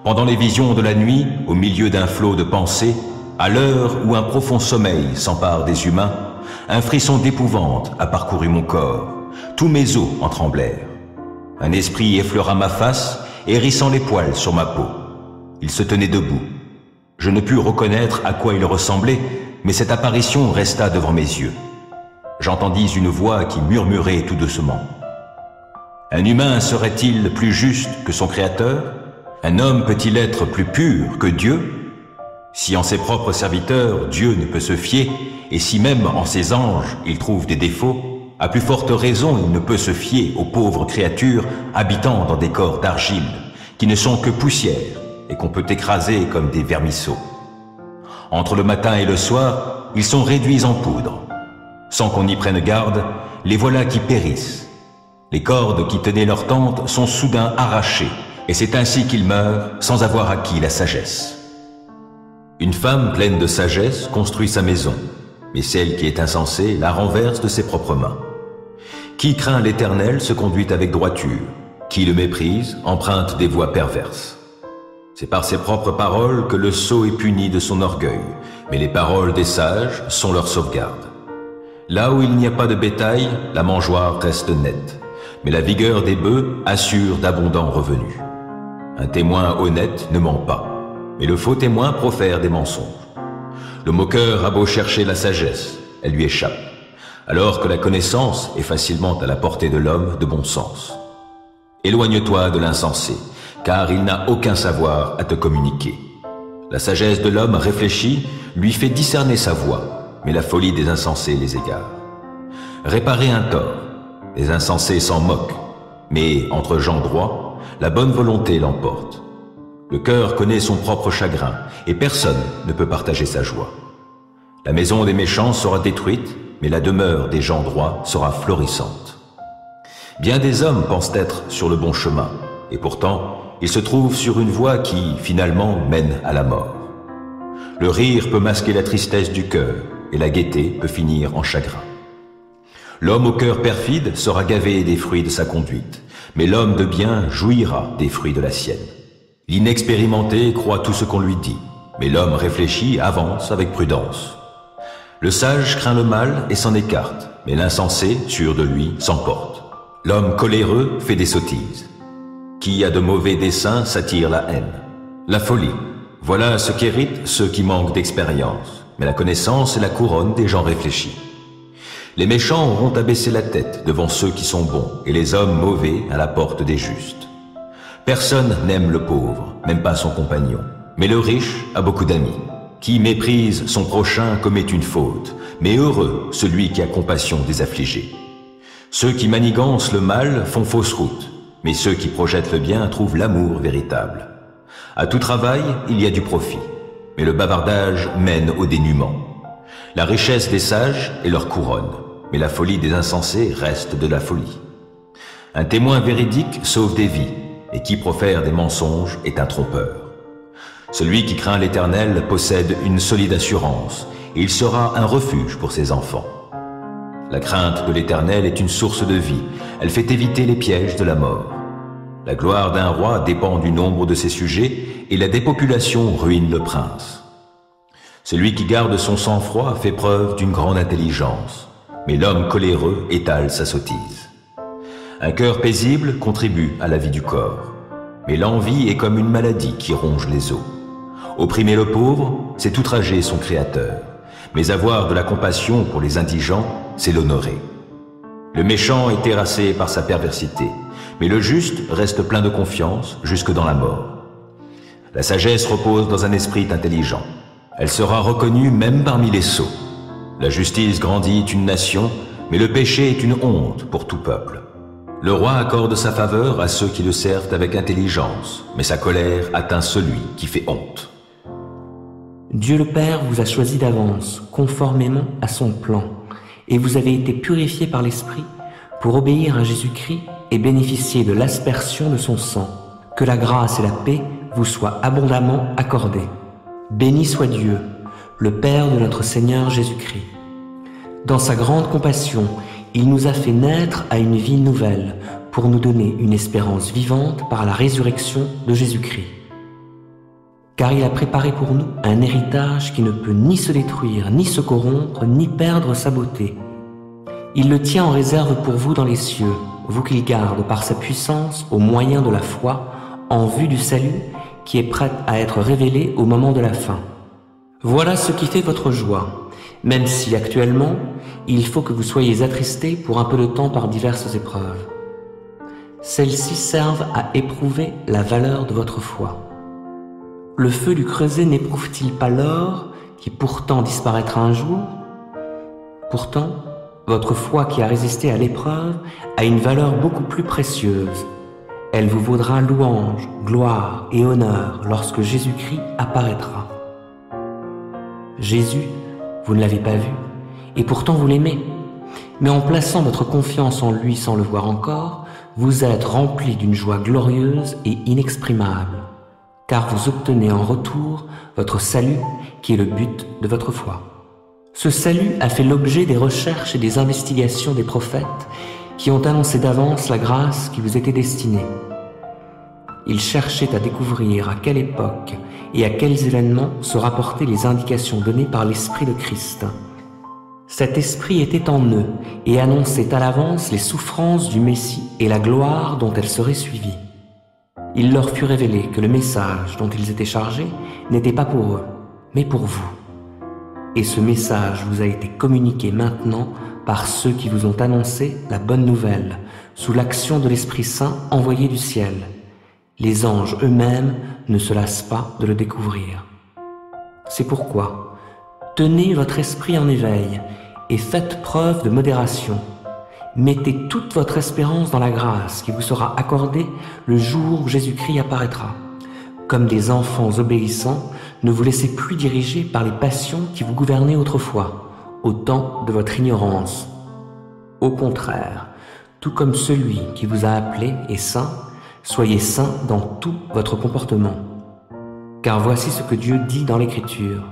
Pendant les visions de la nuit, au milieu d'un flot de pensées, à l'heure où un profond sommeil s'empare des humains, un frisson d'épouvante a parcouru mon corps, tous mes os en tremblèrent. Un esprit effleura ma face, hérissant les poils sur ma peau. Il se tenait debout. Je ne pus reconnaître à quoi il ressemblait, mais cette apparition resta devant mes yeux. J'entendis une voix qui murmurait tout doucement. Un humain serait-il plus juste que son Créateur? Un homme peut-il être plus pur que Dieu? Si en ses propres serviteurs Dieu ne peut se fier, et si même en ses anges il trouve des défauts, à plus forte raison il ne peut se fier aux pauvres créatures habitant dans des corps d'argile, qui ne sont que poussière et qu'on peut écraser comme des vermisseaux. Entre le matin et le soir, ils sont réduits en poudre. Sans qu'on y prenne garde, les voilà qui périssent. Les cordes qui tenaient leur tente sont soudain arrachées, et c'est ainsi qu'ils meurent sans avoir acquis la sagesse. Une femme pleine de sagesse construit sa maison, mais celle qui est insensée la renverse de ses propres mains. Qui craint l'Éternel se conduit avec droiture, qui le méprise emprunte des voies perverses. C'est par ses propres paroles que le sot est puni de son orgueil, mais les paroles des sages sont leur sauvegarde. Là où il n'y a pas de bétail, la mangeoire reste nette, mais la vigueur des bœufs assure d'abondants revenus. Un témoin honnête ne ment pas, mais le faux témoin profère des mensonges. Le moqueur a beau chercher la sagesse, elle lui échappe, alors que la connaissance est facilement à la portée de l'homme de bon sens. Éloigne-toi de l'insensé, car il n'a aucun savoir à te communiquer. La sagesse de l'homme réfléchi lui fait discerner sa voie, mais la folie des insensés les égare. Réparer un tort, les insensés s'en moquent, mais entre gens droits, la bonne volonté l'emporte. Le cœur connaît son propre chagrin, et personne ne peut partager sa joie. La maison des méchants sera détruite, mais la demeure des gens droits sera florissante. Bien des hommes pensent être sur le bon chemin, et pourtant, ils se trouvent sur une voie qui, finalement, mène à la mort. Le rire peut masquer la tristesse du cœur, et la gaieté peut finir en chagrin. L'homme au cœur perfide sera gavé des fruits de sa conduite, Mais l'homme de bien jouira des fruits de la sienne. L'inexpérimenté croit tout ce qu'on lui dit, mais l'homme réfléchi avance avec prudence. Le sage craint le mal et s'en écarte, mais l'insensé, sûr de lui, s'emporte. L'homme coléreux fait des sottises. Qui a de mauvais desseins s'attire la haine. La folie, voilà ce qu'héritent ceux qui manquent d'expérience, mais la connaissance est la couronne des gens réfléchis. Les méchants auront à baisser la tête devant ceux qui sont bons, et les hommes mauvais à la porte des justes. Personne n'aime le pauvre, même pas son compagnon, mais le riche a beaucoup d'amis. Qui méprise son prochain commet une faute, mais heureux celui qui a compassion des affligés. Ceux qui manigancent le mal font fausse route, mais ceux qui projettent le bien trouvent l'amour véritable. À tout travail, il y a du profit, mais le bavardage mène au dénuement. La richesse des sages est leur couronne, mais la folie des insensés reste de la folie. Un témoin véridique sauve des vies, et qui profère des mensonges est un trompeur. Celui qui craint l'Éternel possède une solide assurance, et il sera un refuge pour ses enfants. La crainte de l'Éternel est une source de vie, elle fait éviter les pièges de la mort. La gloire d'un roi dépend du nombre de ses sujets, et la dépopulation ruine le prince. Celui qui garde son sang-froid fait preuve d'une grande intelligence, mais l'homme coléreux étale sa sottise. Un cœur paisible contribue à la vie du corps, mais l'envie est comme une maladie qui ronge les os. Opprimer le pauvre, c'est outrager son Créateur, mais avoir de la compassion pour les indigents, c'est l'honorer. Le méchant est terrassé par sa perversité, mais le juste reste plein de confiance jusque dans la mort. La sagesse repose dans un esprit intelligent. Elle sera reconnue même parmi les sots. La justice grandit une nation, mais le péché est une honte pour tout peuple. Le roi accorde sa faveur à ceux qui le servent avec intelligence, mais sa colère atteint celui qui fait honte. Dieu le Père vous a choisi d'avance, conformément à son plan, et vous avez été purifiés par l'Esprit pour obéir à Jésus-Christ et bénéficier de l'aspersion de son sang. Que la grâce et la paix vous soient abondamment accordées. Béni soit Dieu, le Père de notre Seigneur Jésus-Christ. Dans sa grande compassion, il nous a fait naître à une vie nouvelle pour nous donner une espérance vivante par la résurrection de Jésus-Christ. Car il a préparé pour nous un héritage qui ne peut ni se détruire, ni se corrompre, ni perdre sa beauté. Il le tient en réserve pour vous dans les cieux, vous qu'il garde par sa puissance au moyen de la foi, en vue du salut qui est prêt à être révélé au moment de la fin. Voilà ce qui fait votre joie, même si actuellement, il faut que vous soyez attristés pour un peu de temps par diverses épreuves. Celles-ci servent à éprouver la valeur de votre foi. Le feu du creuset n'éprouve-t-il pas l'or, qui pourtant disparaîtra un jour? Pourtant, votre foi qui a résisté à l'épreuve a une valeur beaucoup plus précieuse. Elle vous vaudra louange, gloire et honneur lorsque Jésus-Christ apparaîtra. Jésus, vous ne l'avez pas vu, et pourtant vous l'aimez. Mais en plaçant votre confiance en lui sans le voir encore, vous êtes rempli d'une joie glorieuse et inexprimable, car vous obtenez en retour votre salut qui est le but de votre foi. Ce salut a fait l'objet des recherches et des investigations des prophètes qui ont annoncé d'avance la grâce qui vous était destinée. Ils cherchaient à découvrir à quelle époque et à quels événements se rapportaient les indications données par l'Esprit de Christ. Cet Esprit était en eux et annonçait à l'avance les souffrances du Messie et la gloire dont elles seraient suivies. Il leur fut révélé que le message dont ils étaient chargés n'était pas pour eux, mais pour vous. Et ce message vous a été communiqué maintenant par ceux qui vous ont annoncé la bonne nouvelle, sous l'action de l'Esprit Saint envoyé du ciel. Les anges eux-mêmes ne se lassent pas de le découvrir. C'est pourquoi, tenez votre esprit en éveil et faites preuve de modération. Mettez toute votre espérance dans la grâce qui vous sera accordée le jour où Jésus-Christ apparaîtra. Comme des enfants obéissants, ne vous laissez plus diriger par les passions qui vous gouvernaient autrefois, au temps de votre ignorance. Au contraire, tout comme celui qui vous a appelé est saint, soyez saints dans tout votre comportement. Car voici ce que Dieu dit dans l'Écriture.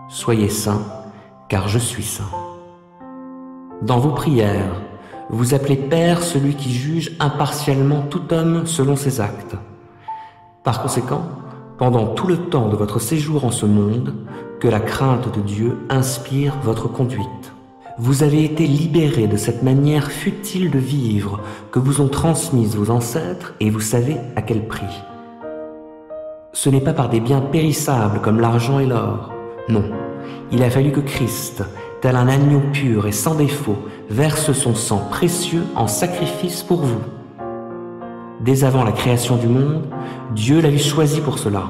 Soyez saints, car je suis saint. Dans vos prières, Vous appelez Père celui qui juge impartialement tout homme selon ses actes. Par conséquent, pendant tout le temps de votre séjour en ce monde, que la crainte de Dieu inspire votre conduite. Vous avez été libérés de cette manière futile de vivre que vous ont transmise vos ancêtres et vous savez à quel prix. Ce n'est pas par des biens périssables comme l'argent et l'or. Non, il a fallu que Christ, tel un agneau pur et sans défaut, verse son sang précieux en sacrifice pour vous. Dès avant la création du monde, Dieu l'avait choisi pour cela.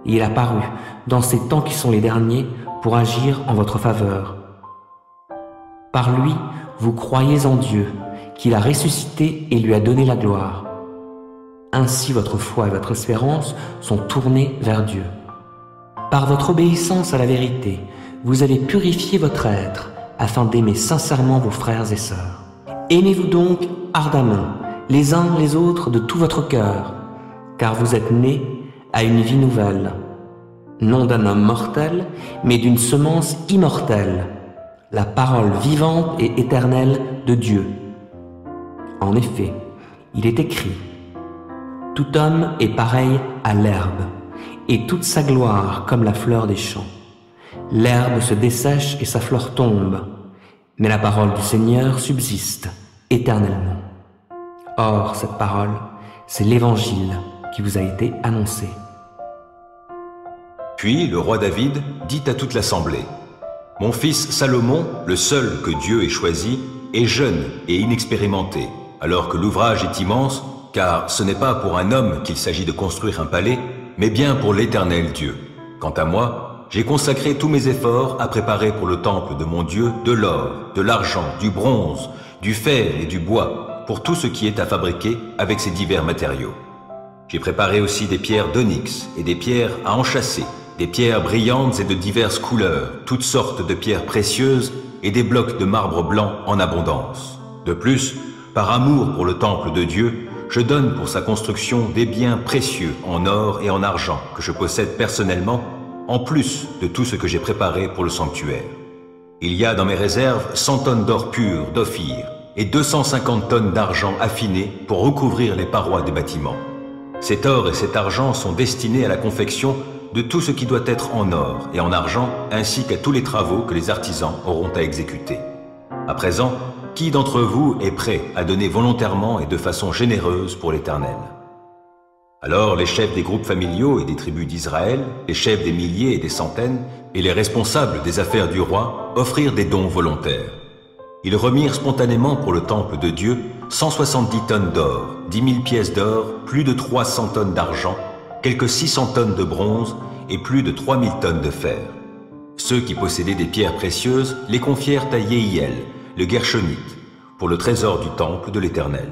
Et il a paru, dans ces temps qui sont les derniers, pour agir en votre faveur. Par lui, vous croyez en Dieu, qu'il a ressuscité et lui a donné la gloire. Ainsi votre foi et votre espérance sont tournées vers Dieu. Par votre obéissance à la vérité, vous avez purifié votre être, afin d'aimer sincèrement vos frères et sœurs. Aimez-vous donc ardemment, les uns les autres de tout votre cœur, car vous êtes nés à une vie nouvelle, non d'un homme mortel, mais d'une semence immortelle, la parole vivante et éternelle de Dieu. En effet, il est écrit, « Tout homme est pareil à l'herbe, et toute sa gloire comme la fleur des champs. L'herbe se dessèche et sa fleur tombe, mais la parole du Seigneur subsiste éternellement. » Or, cette parole, c'est l'Évangile qui vous a été annoncé. Puis le roi David dit à toute l'assemblée, « Mon fils Salomon, le seul que Dieu ait choisi, est jeune et inexpérimenté, alors que l'ouvrage est immense, car ce n'est pas pour un homme qu'il s'agit de construire un palais, mais bien pour l'Éternel Dieu. Quant à moi, j'ai consacré tous mes efforts à préparer pour le temple de mon Dieu de l'or, de l'argent, du bronze, du fer et du bois, pour tout ce qui est à fabriquer avec ces divers matériaux. J'ai préparé aussi des pierres d'onyx et des pierres à enchâsser, des pierres brillantes et de diverses couleurs, toutes sortes de pierres précieuses et des blocs de marbre blanc en abondance. De plus, par amour pour le temple de Dieu, je donne pour sa construction des biens précieux en or et en argent que je possède personnellement, en plus de tout ce que j'ai préparé pour le sanctuaire. Il y a dans mes réserves 100 tonnes d'or pur d'Ophir et 250 tonnes d'argent affiné pour recouvrir les parois des bâtiments. Cet or et cet argent sont destinés à la confection de tout ce qui doit être en or et en argent, ainsi qu'à tous les travaux que les artisans auront à exécuter. À présent, qui d'entre vous est prêt à donner volontairement et de façon généreuse pour l'Éternel? » Alors les chefs des groupes familiaux et des tribus d'Israël, les chefs des milliers et des centaines, et les responsables des affaires du roi offrirent des dons volontaires. Ils remirent spontanément pour le temple de Dieu 170 tonnes d'or, 10 000 pièces d'or, plus de 300 tonnes d'argent, quelques 600 tonnes de bronze et plus de 3000 tonnes de fer. Ceux qui possédaient des pierres précieuses les confièrent à Yehiel, le Guershonite, pour le trésor du temple de l'Éternel.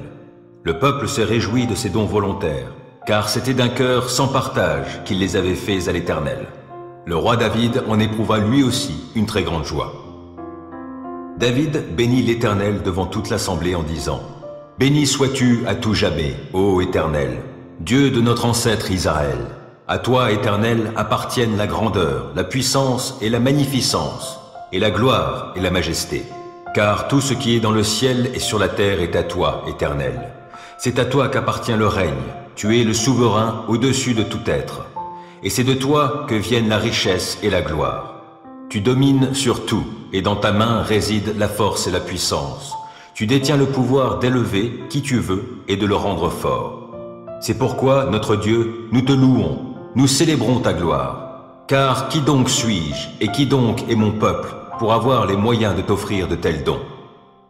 Le peuple s'est réjoui de ces dons volontaires, car c'était d'un cœur sans partage qu'il les avait faits à l'Éternel. Le roi David en éprouva lui aussi une très grande joie. David bénit l'Éternel devant toute l'assemblée en disant, « Béni sois-tu à tout jamais, ô Éternel, Dieu de notre ancêtre Israël. À toi, Éternel, appartiennent la grandeur, la puissance et la magnificence, et la gloire et la majesté. Car tout ce qui est dans le ciel et sur la terre est à toi, Éternel. C'est à toi qu'appartient le règne. Tu es le souverain au-dessus de tout être. Et c'est de toi que viennent la richesse et la gloire. Tu domines sur tout, et dans ta main réside la force et la puissance. Tu détiens le pouvoir d'élever qui tu veux et de le rendre fort. C'est pourquoi, notre Dieu, nous te louons, nous célébrons ta gloire. Car qui donc suis-je et qui donc est mon peuple pour avoir les moyens de t'offrir de tels dons?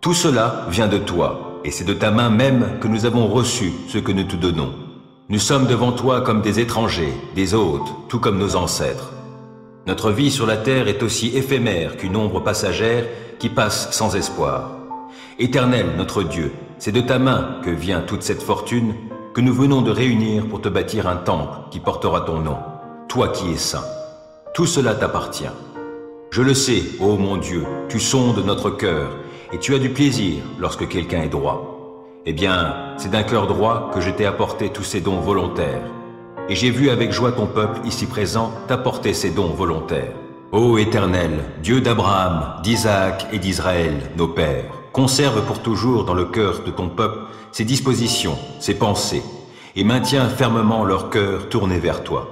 Tout cela vient de toi, et c'est de ta main même que nous avons reçu ce que nous te donnons. Nous sommes devant toi comme des étrangers, des hôtes, tout comme nos ancêtres. Notre vie sur la terre est aussi éphémère qu'une ombre passagère qui passe sans espoir. Éternel, notre Dieu, c'est de ta main que vient toute cette fortune que nous venons de réunir pour te bâtir un temple qui portera ton nom, toi qui es saint. Tout cela t'appartient. Je le sais, ô mon Dieu, tu sondes notre cœur, et tu as du plaisir lorsque quelqu'un est droit. Eh bien, c'est d'un cœur droit que je t'ai apporté tous ces dons volontaires. Et j'ai vu avec joie ton peuple ici présent t'apporter ces dons volontaires. Ô Éternel, Dieu d'Abraham, d'Isaac et d'Israël, nos pères, conserve pour toujours dans le cœur de ton peuple ses dispositions, ses pensées, et maintiens fermement leur cœur tourné vers toi.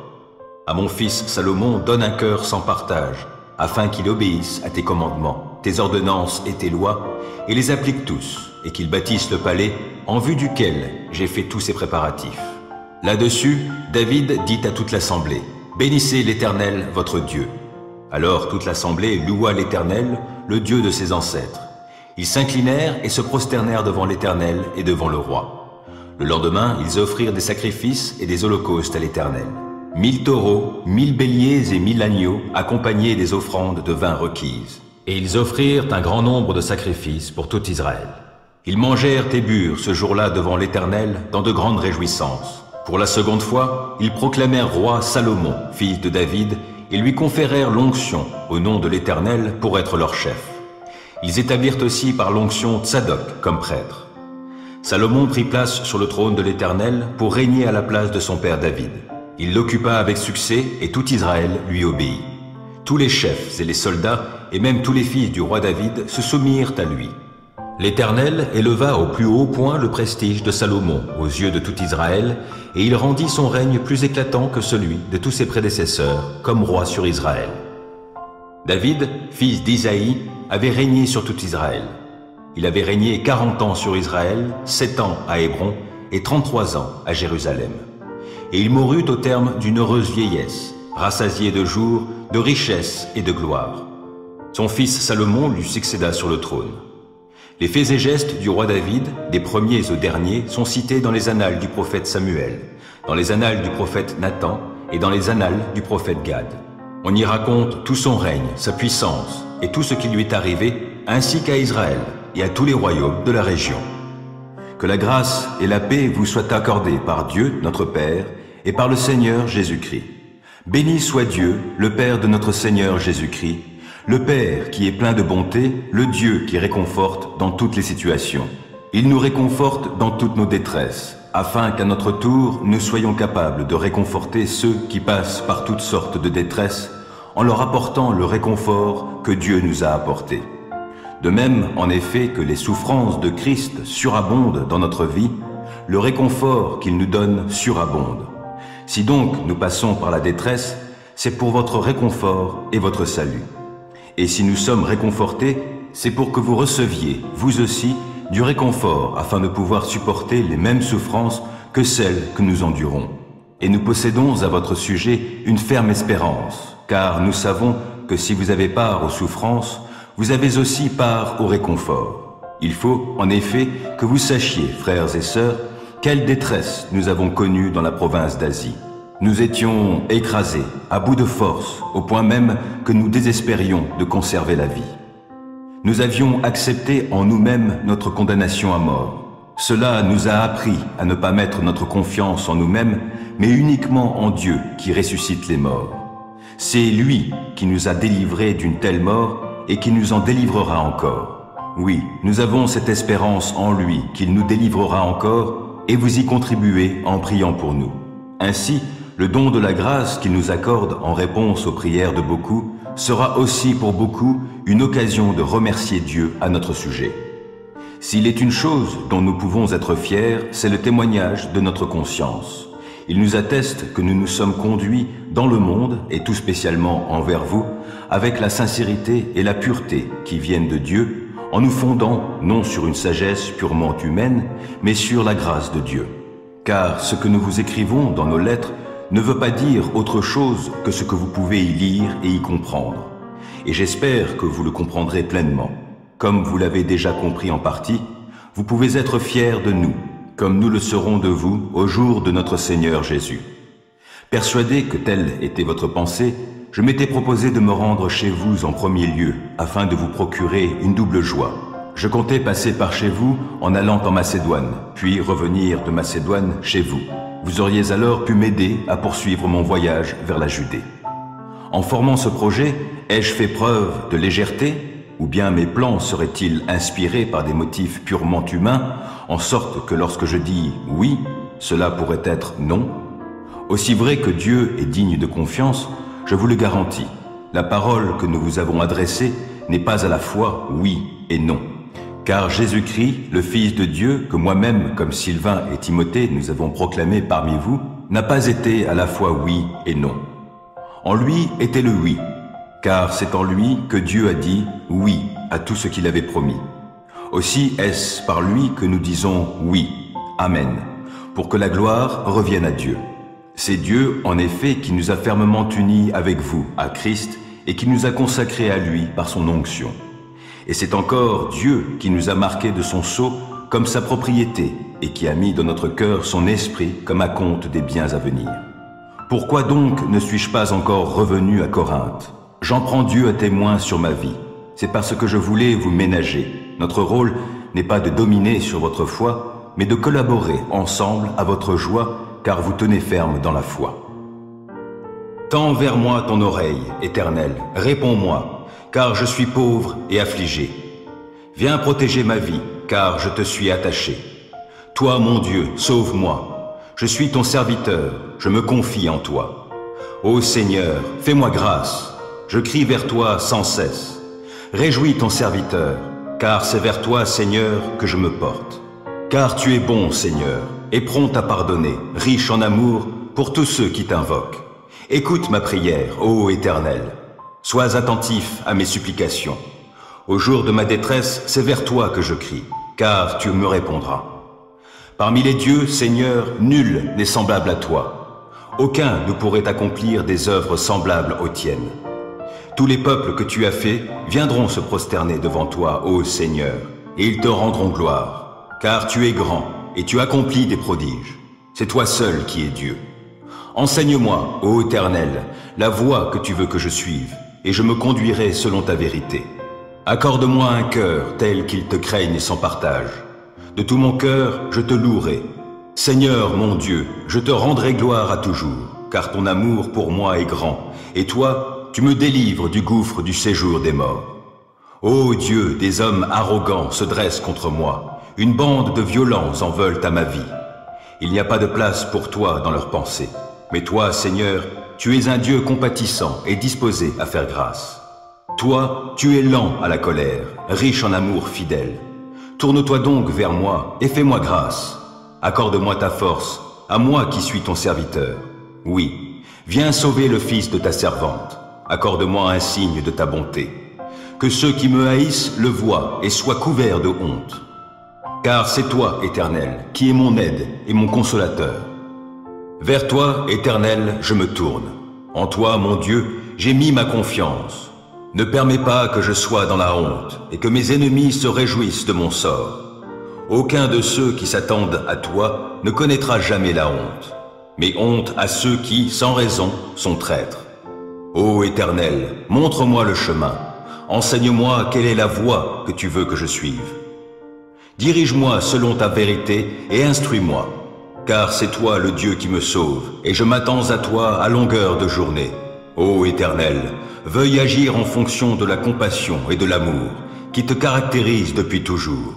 À mon fils Salomon, donne un cœur sans partage, afin qu'il obéisse à tes commandements, tes ordonnances et tes lois, et les applique tous, et qu'il bâtisse le palais en vue duquel j'ai fait tous ces préparatifs. Là-dessus, David dit à toute l'assemblée, « Bénissez l'Éternel, votre Dieu. » Alors toute l'assemblée loua l'Éternel, le Dieu de ses ancêtres. Ils s'inclinèrent et se prosternèrent devant l'Éternel et devant le roi. Le lendemain, ils offrirent des sacrifices et des holocaustes à l'Éternel. 1000 taureaux, 1000 béliers et 1000 agneaux, accompagnés des offrandes de vin requises. Et ils offrirent un grand nombre de sacrifices pour tout Israël. Ils mangèrent et burent ce jour-là devant l'Éternel dans de grandes réjouissances. Pour la seconde fois, ils proclamèrent roi Salomon, fils de David, et lui conférèrent l'onction au nom de l'Éternel pour être leur chef. Ils établirent aussi par l'onction Tsadok comme prêtre. Salomon prit place sur le trône de l'Éternel pour régner à la place de son père David. Il l'occupa avec succès et tout Israël lui obéit. Tous les chefs et les soldats et même tous les fils du roi David se soumirent à lui. L'Éternel éleva au plus haut point le prestige de Salomon aux yeux de tout Israël, et il rendit son règne plus éclatant que celui de tous ses prédécesseurs comme roi sur Israël. David, fils d'Isaïe, avait régné sur tout Israël. Il avait régné 40 ans sur Israël, 7 ans à Hébron et 33 ans à Jérusalem. Et il mourut au terme d'une heureuse vieillesse, rassasié de jours, de richesses et de gloire. Son fils Salomon lui succéda sur le trône. Les faits et gestes du roi David, des premiers aux derniers, sont cités dans les annales du prophète Samuel, dans les annales du prophète Nathan et dans les annales du prophète Gad. On y raconte tout son règne, sa puissance et tout ce qui lui est arrivé, ainsi qu'à Israël et à tous les royaumes de la région. Que la grâce et la paix vous soient accordées par Dieu, notre Père, et par le Seigneur Jésus-Christ. Béni soit Dieu, le Père de notre Seigneur Jésus-Christ, le Père qui est plein de bonté, le Dieu qui réconforte dans toutes les situations. Il nous réconforte dans toutes nos détresses, afin qu'à notre tour, nous soyons capables de réconforter ceux qui passent par toutes sortes de détresses, en leur apportant le réconfort que Dieu nous a apporté. De même, en effet, que les souffrances de Christ surabondent dans notre vie, le réconfort qu'il nous donne surabonde. Si donc nous passons par la détresse, c'est pour votre réconfort et votre salut. Et si nous sommes réconfortés, c'est pour que vous receviez, vous aussi, du réconfort afin de pouvoir supporter les mêmes souffrances que celles que nous endurons. Et nous possédons à votre sujet une ferme espérance, car nous savons que si vous avez part aux souffrances, vous avez aussi part au réconfort. Il faut, en effet, que vous sachiez, frères et sœurs, quelle détresse nous avons connue dans la province d'Asie. Nous étions écrasés, à bout de force, au point même que nous désespérions de conserver la vie. Nous avions accepté en nous-mêmes notre condamnation à mort. Cela nous a appris à ne pas mettre notre confiance en nous-mêmes, mais uniquement en Dieu qui ressuscite les morts. C'est lui qui nous a délivrés d'une telle mort et qui nous en délivrera encore. Oui, nous avons cette espérance en lui qu'il nous délivrera encore, et vous y contribuez en priant pour nous. Ainsi, le don de la grâce qu'il nous accorde en réponse aux prières de beaucoup sera aussi pour beaucoup une occasion de remercier Dieu à notre sujet. S'il est une chose dont nous pouvons être fiers, c'est le témoignage de notre conscience. Il nous atteste que nous nous sommes conduits dans le monde, et tout spécialement envers vous, avec la sincérité et la pureté qui viennent de Dieu, en nous fondant non sur une sagesse purement humaine, mais sur la grâce de Dieu. Car ce que nous vous écrivons dans nos lettres ne veut pas dire autre chose que ce que vous pouvez y lire et y comprendre. Et j'espère que vous le comprendrez pleinement. Comme vous l'avez déjà compris en partie, vous pouvez être fiers de nous, comme nous le serons de vous au jour de notre Seigneur Jésus. Persuadé que telle était votre pensée, je m'étais proposé de me rendre chez vous en premier lieu, afin de vous procurer une double joie. Je comptais passer par chez vous en allant en Macédoine, puis revenir de Macédoine chez vous. Vous auriez alors pu m'aider à poursuivre mon voyage vers la Judée. En formant ce projet, ai-je fait preuve de légèreté, ou bien mes plans seraient-ils inspirés par des motifs purement humains, en sorte que lorsque je dis « oui », cela pourrait être « non ». Aussi vrai que Dieu est digne de confiance, je vous le garantis, la parole que nous vous avons adressée n'est pas à la fois « oui » et « non ». Car Jésus-Christ, le Fils de Dieu, que moi-même, comme Sylvain et Timothée, nous avons proclamé parmi vous, n'a pas été à la fois oui et non. En lui était le oui, car c'est en lui que Dieu a dit oui à tout ce qu'il avait promis. Aussi est-ce par lui que nous disons oui, Amen, pour que la gloire revienne à Dieu. C'est Dieu, en effet, qui nous a fermement unis avec vous, à Christ, et qui nous a consacrés à lui par son onction. Et c'est encore Dieu qui nous a marqués de son sceau comme sa propriété, et qui a mis dans notre cœur son esprit comme acompte des biens à venir. Pourquoi donc ne suis-je pas encore revenu à Corinthe? J'en prends Dieu à témoin sur ma vie. C'est parce que je voulais vous ménager. Notre rôle n'est pas de dominer sur votre foi, mais de collaborer ensemble à votre joie, car vous tenez ferme dans la foi. Tends vers moi ton oreille, Éternel, réponds-moi, car je suis pauvre et affligé. Viens protéger ma vie, car je te suis attaché. Toi, mon Dieu, sauve-moi. Je suis ton serviteur, je me confie en toi. Ô Seigneur, fais-moi grâce. Je crie vers toi sans cesse. Réjouis ton serviteur, car c'est vers toi, Seigneur, que je me porte. Car tu es bon, Seigneur, et prompt à pardonner, riche en amour pour tous ceux qui t'invoquent. Écoute ma prière, ô Éternel. Sois attentif à mes supplications. Au jour de ma détresse, c'est vers toi que je crie, car tu me répondras. Parmi les dieux, Seigneur, nul n'est semblable à toi. Aucun ne pourrait accomplir des œuvres semblables aux tiennes. Tous les peuples que tu as faits viendront se prosterner devant toi, ô Seigneur, et ils te rendront gloire, car tu es grand et tu accomplis des prodiges. C'est toi seul qui es Dieu. Enseigne-moi, ô Éternel, la voie que tu veux que je suive, et je me conduirai selon ta vérité. Accorde-moi un cœur tel qu'il te craigne sans partage. De tout mon cœur, je te louerai. Seigneur mon Dieu, je te rendrai gloire à toujours, car ton amour pour moi est grand, et toi, tu me délivres du gouffre du séjour des morts. Ô Dieu, des hommes arrogants se dressent contre moi, une bande de violents en veulent à ma vie. Il n'y a pas de place pour toi dans leurs pensées. Mais toi, Seigneur, tu es un Dieu compatissant et disposé à faire grâce. Toi, tu es lent à la colère, riche en amour fidèle. Tourne-toi donc vers moi et fais-moi grâce. Accorde-moi ta force, à moi qui suis ton serviteur. Oui, viens sauver le fils de ta servante. Accorde-moi un signe de ta bonté. Que ceux qui me haïssent le voient et soient couverts de honte. Car c'est toi, Éternel, qui es mon aide et mon consolateur. Vers toi, Éternel, je me tourne. En toi, mon Dieu, j'ai mis ma confiance. Ne permets pas que je sois dans la honte et que mes ennemis se réjouissent de mon sort. Aucun de ceux qui s'attendent à toi ne connaîtra jamais la honte. Mais honte à ceux qui, sans raison, sont traîtres. Ô Éternel, montre-moi le chemin. Enseigne-moi quelle est la voie que tu veux que je suive. Dirige-moi selon ta vérité et instruis-moi. Car c'est toi le Dieu qui me sauve, et je m'attends à toi à longueur de journée. Ô Éternel, veuille agir en fonction de la compassion et de l'amour, qui te caractérisent depuis toujours.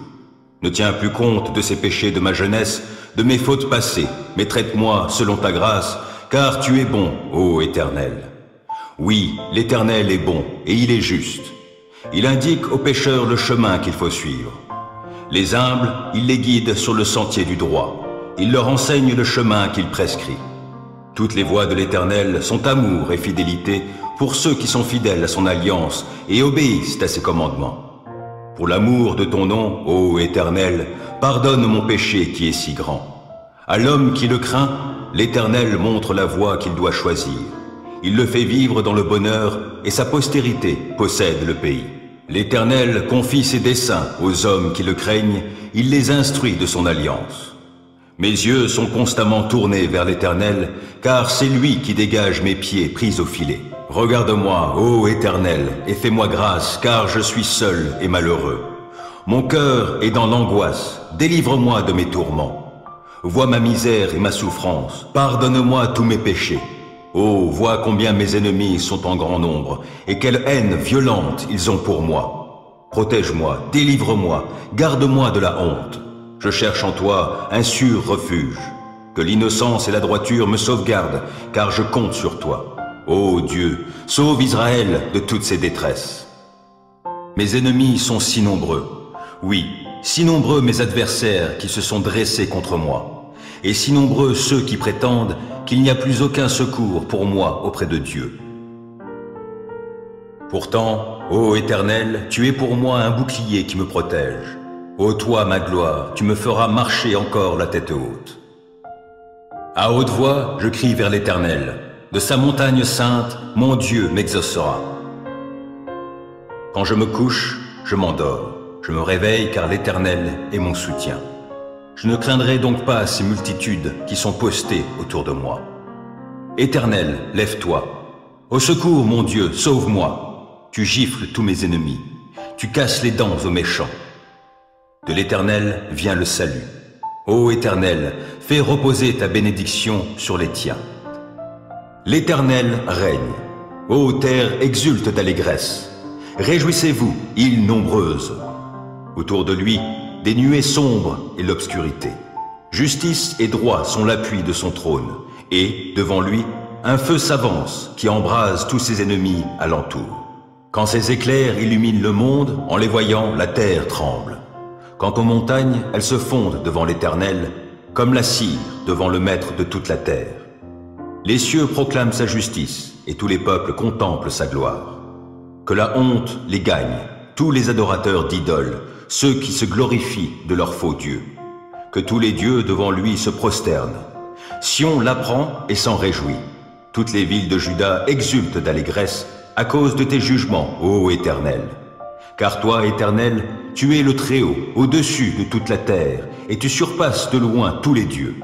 Ne tiens plus compte de ces péchés de ma jeunesse, de mes fautes passées, mais traite-moi selon ta grâce, car tu es bon, ô Éternel. Oui, l'Éternel est bon, et il est juste. Il indique aux pécheurs le chemin qu'il faut suivre. Les humbles, il les guide sur le sentier du droit. Il leur enseigne le chemin qu'il prescrit. Toutes les voies de l'Éternel sont amour et fidélité pour ceux qui sont fidèles à son alliance et obéissent à ses commandements. Pour l'amour de ton nom, ô Éternel, pardonne mon péché qui est si grand. À l'homme qui le craint, l'Éternel montre la voie qu'il doit choisir. Il le fait vivre dans le bonheur et sa postérité possède le pays. L'Éternel confie ses desseins aux hommes qui le craignent, il les instruit de son alliance. Mes yeux sont constamment tournés vers l'Éternel, car c'est lui qui dégage mes pieds pris au filet. Regarde-moi, ô Éternel, et fais-moi grâce, car je suis seul et malheureux. Mon cœur est dans l'angoisse, délivre-moi de mes tourments. Vois ma misère et ma souffrance, pardonne-moi tous mes péchés. Oh, vois combien mes ennemis sont en grand nombre, et quelle haine violente ils ont pour moi. Protège-moi, délivre-moi, garde-moi de la honte. Je cherche en toi un sûr refuge. Que l'innocence et la droiture me sauvegardent, car je compte sur toi. Ô Dieu, sauve Israël de toutes ses détresses. Mes ennemis sont si nombreux. Oui, si nombreux mes adversaires qui se sont dressés contre moi, et si nombreux ceux qui prétendent qu'il n'y a plus aucun secours pour moi auprès de Dieu. Pourtant, ô Éternel, tu es pour moi un bouclier qui me protège. Ô toi, ma gloire, tu me feras marcher encore la tête haute. À haute voix, je crie vers l'Éternel. De sa montagne sainte, mon Dieu m'exaucera. Quand je me couche, je m'endors. Je me réveille car l'Éternel est mon soutien. Je ne craindrai donc pas ces multitudes qui sont postées autour de moi. Éternel, lève-toi. Au secours, mon Dieu, sauve-moi. Tu gifles tous mes ennemis. Tu casses les dents aux méchants. De l'Éternel vient le salut. Ô Éternel, fais reposer ta bénédiction sur les tiens. L'Éternel règne. Ô terre, exulte d'allégresse. Réjouissez-vous, îles nombreuses. Autour de lui, des nuées sombres et l'obscurité. Justice et droit sont l'appui de son trône, et, devant lui, un feu s'avance qui embrase tous ses ennemis alentour. Quand ses éclairs illuminent le monde, en les voyant, la terre tremble. Quant aux montagnes, elles se fondent devant l'Éternel, comme la cire devant le Maître de toute la terre. Les cieux proclament sa justice, et tous les peuples contemplent sa gloire. Que la honte les gagne, tous les adorateurs d'idoles, ceux qui se glorifient de leurs faux dieux. Que tous les dieux devant lui se prosternent. Sion l'apprend et s'en réjouit. Toutes les villes de Juda exultent d'allégresse à cause de tes jugements, ô Éternel. Car toi, Éternel, tu es le Très-Haut, au-dessus de toute la terre, et tu surpasses de loin tous les dieux.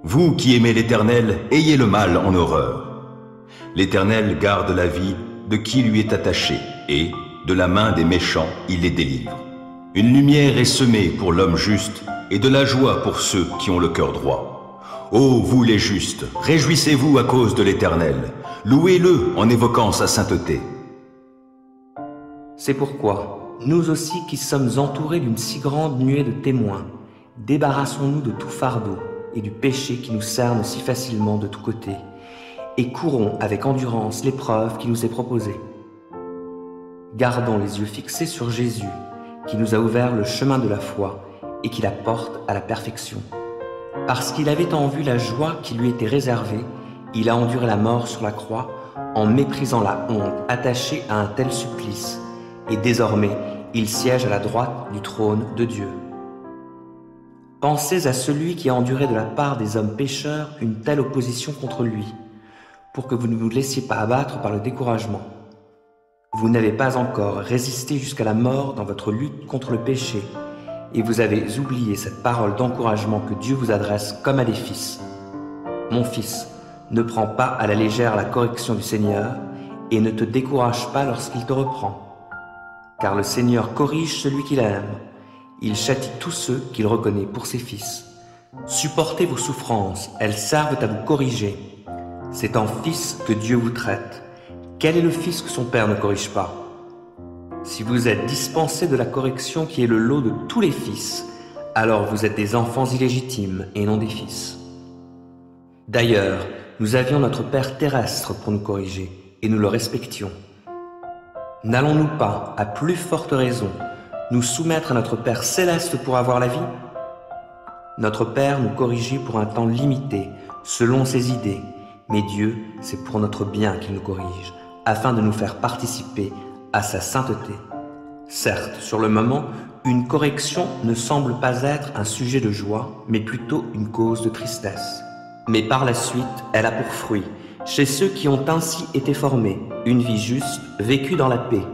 Vous qui aimez l'Éternel, ayez le mal en horreur. L'Éternel garde la vie de qui lui est attaché, et, de la main des méchants, il les délivre. Une lumière est semée pour l'homme juste, et de la joie pour ceux qui ont le cœur droit. Ô vous les justes, réjouissez-vous à cause de l'Éternel, louez-le en évoquant sa sainteté. C'est pourquoi, nous aussi qui sommes entourés d'une si grande nuée de témoins, débarrassons-nous de tout fardeau et du péché qui nous cerne si facilement de tous côtés, et courons avec endurance l'épreuve qui nous est proposée. Gardons les yeux fixés sur Jésus, qui nous a ouvert le chemin de la foi et qui la porte à la perfection. Parce qu'il avait en vue la joie qui lui était réservée, il a enduré la mort sur la croix en méprisant la honte attachée à un tel supplice, et désormais il siège à la droite du trône de Dieu. Pensez à celui qui a enduré de la part des hommes pécheurs une telle opposition contre lui, pour que vous ne vous laissiez pas abattre par le découragement. Vous n'avez pas encore résisté jusqu'à la mort dans votre lutte contre le péché, et vous avez oublié cette parole d'encouragement que Dieu vous adresse comme à des fils. Mon fils, ne prends pas à la légère la correction du Seigneur, et ne te décourage pas lorsqu'il te reprend. Car le Seigneur corrige celui qu'il aime, il châtie tous ceux qu'il reconnaît pour ses fils. Supportez vos souffrances, elles servent à vous corriger. C'est en fils que Dieu vous traite. Quel est le fils que son père ne corrige pas? Si vous êtes dispensés de la correction qui est le lot de tous les fils, alors vous êtes des enfants illégitimes et non des fils. D'ailleurs, nous avions notre Père terrestre pour nous corriger, et nous le respections. N'allons-nous pas, à plus forte raison, nous soumettre à notre Père céleste pour avoir la vie? Notre Père nous corrigeait pour un temps limité, selon ses idées, mais Dieu, c'est pour notre bien qu'il nous corrige, afin de nous faire participer à sa sainteté. Certes, sur le moment, une correction ne semble pas être un sujet de joie, mais plutôt une cause de tristesse. Mais par la suite, elle a pour fruit, chez ceux qui ont ainsi été formés, une vie juste, vécue dans la paix.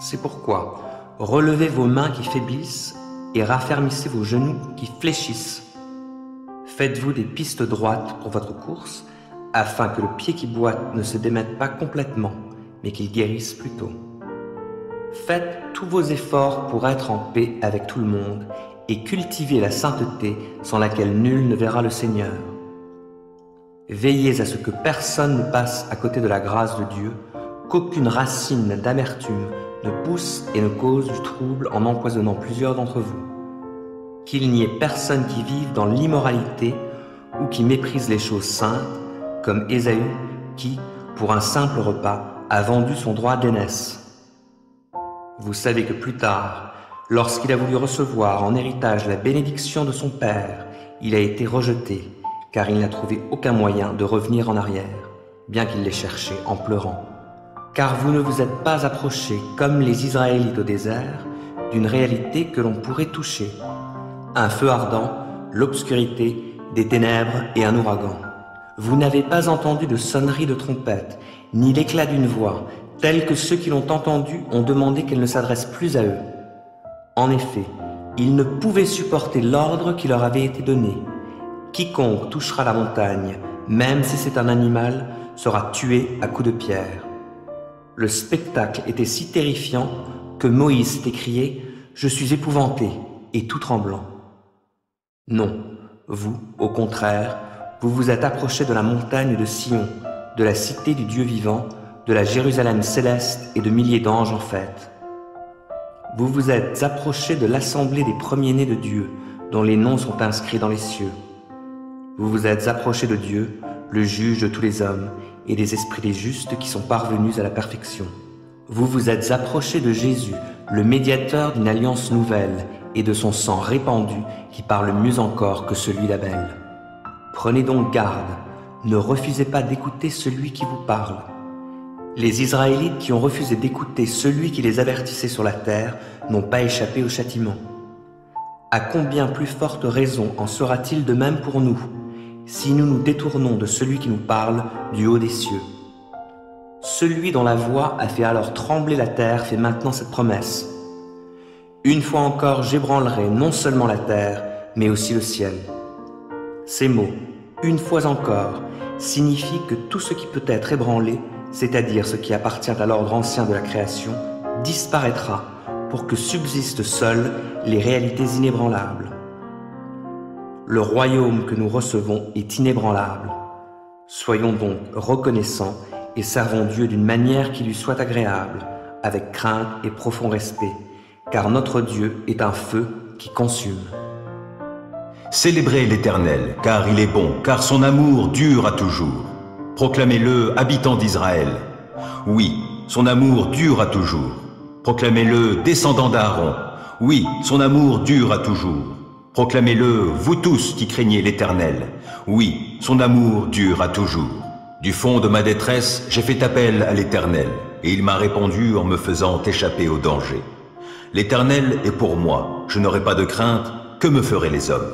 C'est pourquoi, relevez vos mains qui faiblissent et raffermissez vos genoux qui fléchissent. Faites-vous des pistes droites pour votre course, afin que le pied qui boite ne se démette pas complètement, mais qu'il guérisse plutôt. Faites tous vos efforts pour être en paix avec tout le monde et cultivez la sainteté sans laquelle nul ne verra le Seigneur. Veillez à ce que personne ne passe à côté de la grâce de Dieu, qu'aucune racine d'amertume ne pousse et ne cause du trouble en empoisonnant plusieurs d'entre vous. Qu'il n'y ait personne qui vive dans l'immoralité ou qui méprise les choses saintes, comme Ésaü qui, pour un simple repas, a vendu son droit d'aînesse. Vous savez que plus tard, Lorsqu'il a voulu recevoir en héritage la bénédiction de son père, il a été rejeté, car il n'a trouvé aucun moyen de revenir en arrière, bien qu'il l'ait cherché en pleurant. Car vous ne vous êtes pas approchés, comme les Israélites au désert, d'une réalité que l'on pourrait toucher. Un feu ardent, l'obscurité, des ténèbres et un ouragan. Vous n'avez pas entendu de sonnerie de trompette, ni l'éclat d'une voix, telle que ceux qui l'ont entendue ont demandé qu'elle ne s'adresse plus à eux. En effet, ils ne pouvaient supporter l'ordre qui leur avait été donné. Quiconque touchera la montagne, même si c'est un animal, sera tué à coups de pierre. Le spectacle était si terrifiant que Moïse s'est écrié « Je suis épouvanté et tout tremblant ». Non, vous, au contraire, vous vous êtes approché de la montagne de Sion, de la cité du Dieu vivant, de la Jérusalem céleste et de milliers d'anges en fête. Vous vous êtes approché de l'assemblée des premiers-nés de Dieu, dont les noms sont inscrits dans les cieux. Vous vous êtes approché de Dieu, le juge de tous les hommes, et des esprits des justes qui sont parvenus à la perfection. Vous vous êtes approché de Jésus, le médiateur d'une alliance nouvelle, et de son sang répandu qui parle mieux encore que celui d'Abel. Prenez donc garde, ne refusez pas d'écouter celui qui vous parle. Les Israélites qui ont refusé d'écouter celui qui les avertissait sur la terre n'ont pas échappé au châtiment. À combien plus forte raison en sera-t-il de même pour nous, si nous nous détournons de celui qui nous parle du haut des cieux? Celui dont la voix a fait alors trembler la terre fait maintenant cette promesse. Une fois encore j'ébranlerai non seulement la terre, mais aussi le ciel. Ces mots, une fois encore, signifient que tout ce qui peut être ébranlé, c'est-à-dire ce qui appartient à l'ordre ancien de la création, disparaîtra pour que subsistent seules les réalités inébranlables. Le royaume que nous recevons est inébranlable. Soyons donc reconnaissants et servons Dieu d'une manière qui lui soit agréable, avec crainte et profond respect, car notre Dieu est un feu qui consume. Célébrez l'Éternel, car il est bon, car son amour dure à toujours. Proclamez-le, habitants d'Israël. Oui, son amour dure à toujours. Proclamez-le, descendants d'Aaron. Oui, son amour dure à toujours. Proclamez-le, vous tous qui craignez l'Éternel. Oui, son amour dure à toujours. Du fond de ma détresse, j'ai fait appel à l'Éternel, et il m'a répondu en me faisant échapper au danger. L'Éternel est pour moi, je n'aurai pas de crainte, que me feraient les hommes?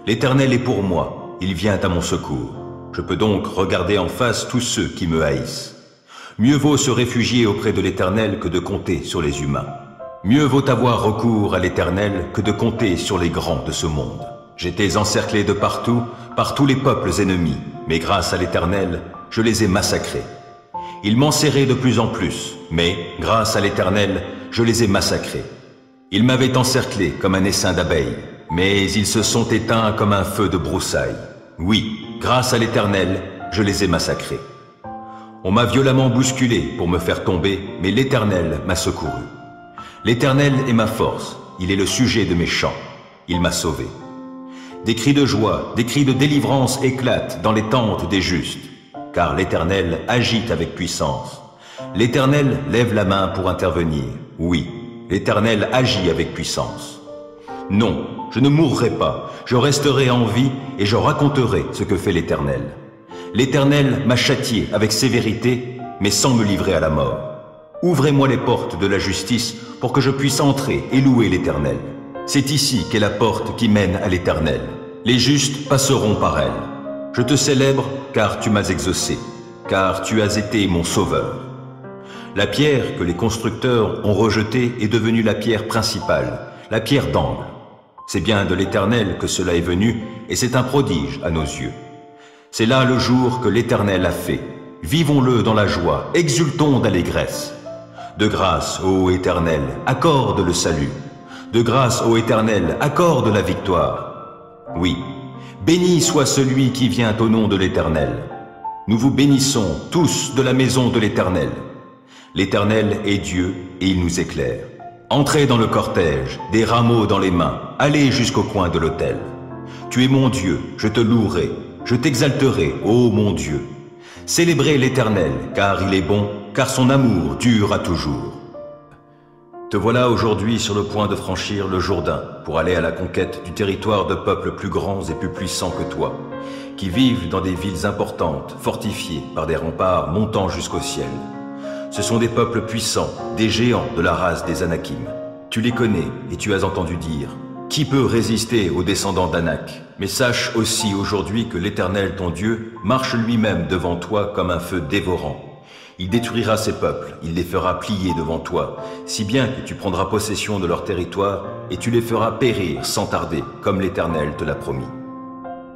L'Éternel est pour moi, il vient à mon secours. Je peux donc regarder en face tous ceux qui me haïssent. Mieux vaut se réfugier auprès de l'Éternel que de compter sur les humains. Mieux vaut avoir recours à l'Éternel que de compter sur les grands de ce monde. J'étais encerclé de partout, par tous les peuples ennemis, mais grâce à l'Éternel, je les ai massacrés. Ils m'enserraient de plus en plus, mais grâce à l'Éternel, je les ai massacrés. Ils m'avaient encerclé comme un essaim d'abeilles, mais ils se sont éteints comme un feu de broussailles. Oui, grâce à l'Éternel, je les ai massacrés. On m'a violemment bousculé pour me faire tomber, mais l'Éternel m'a secouru. L'Éternel est ma force, il est le sujet de mes chants, il m'a sauvé. Des cris de joie, des cris de délivrance éclatent dans les tentes des justes, car l'Éternel agit avec puissance. L'Éternel lève la main pour intervenir. Oui, l'Éternel agit avec puissance. Non, je ne mourrai pas, je resterai en vie et je raconterai ce que fait l'Éternel. L'Éternel m'a châtié avec sévérité, mais sans me livrer à la mort. Ouvrez-moi les portes de la justice pour que je puisse entrer et louer l'Éternel. C'est ici qu'est la porte qui mène à l'Éternel. Les justes passeront par elle. Je te célèbre car tu m'as exaucé, car tu as été mon sauveur. La pierre que les constructeurs ont rejetée est devenue la pierre principale, la pierre d'angle. C'est bien de l'Éternel que cela est venu, et c'est un prodige à nos yeux. C'est là le jour que l'Éternel a fait. Vivons-le dans la joie, exultons d'allégresse. De grâce, ô Éternel, accorde le salut. De grâce, ô Éternel, accorde la victoire. Oui, béni soit celui qui vient au nom de l'Éternel. Nous vous bénissons tous de la maison de l'Éternel. L'Éternel est Dieu et il nous éclaire. Entrez dans le cortège, des rameaux dans les mains, allez jusqu'au coin de l'autel. Tu es mon Dieu, je te louerai, je t'exalterai, ô mon Dieu. Célébrez l'Éternel, car il est bon, car son amour dure à toujours. Te voilà aujourd'hui sur le point de franchir le Jourdain pour aller à la conquête du territoire de peuples plus grands et plus puissants que toi, qui vivent dans des villes importantes, fortifiées par des remparts montant jusqu'au ciel. Ce sont des peuples puissants, des géants de la race des Anakim. Tu les connais et tu as entendu dire « Qui peut résister aux descendants d'Anak ?» Mais sache aussi aujourd'hui que l'Éternel, ton Dieu, marche lui-même devant toi comme un feu dévorant. Il détruira ces peuples, il les fera plier devant toi, si bien que tu prendras possession de leur territoire et tu les feras périr sans tarder, comme l'Éternel te l'a promis.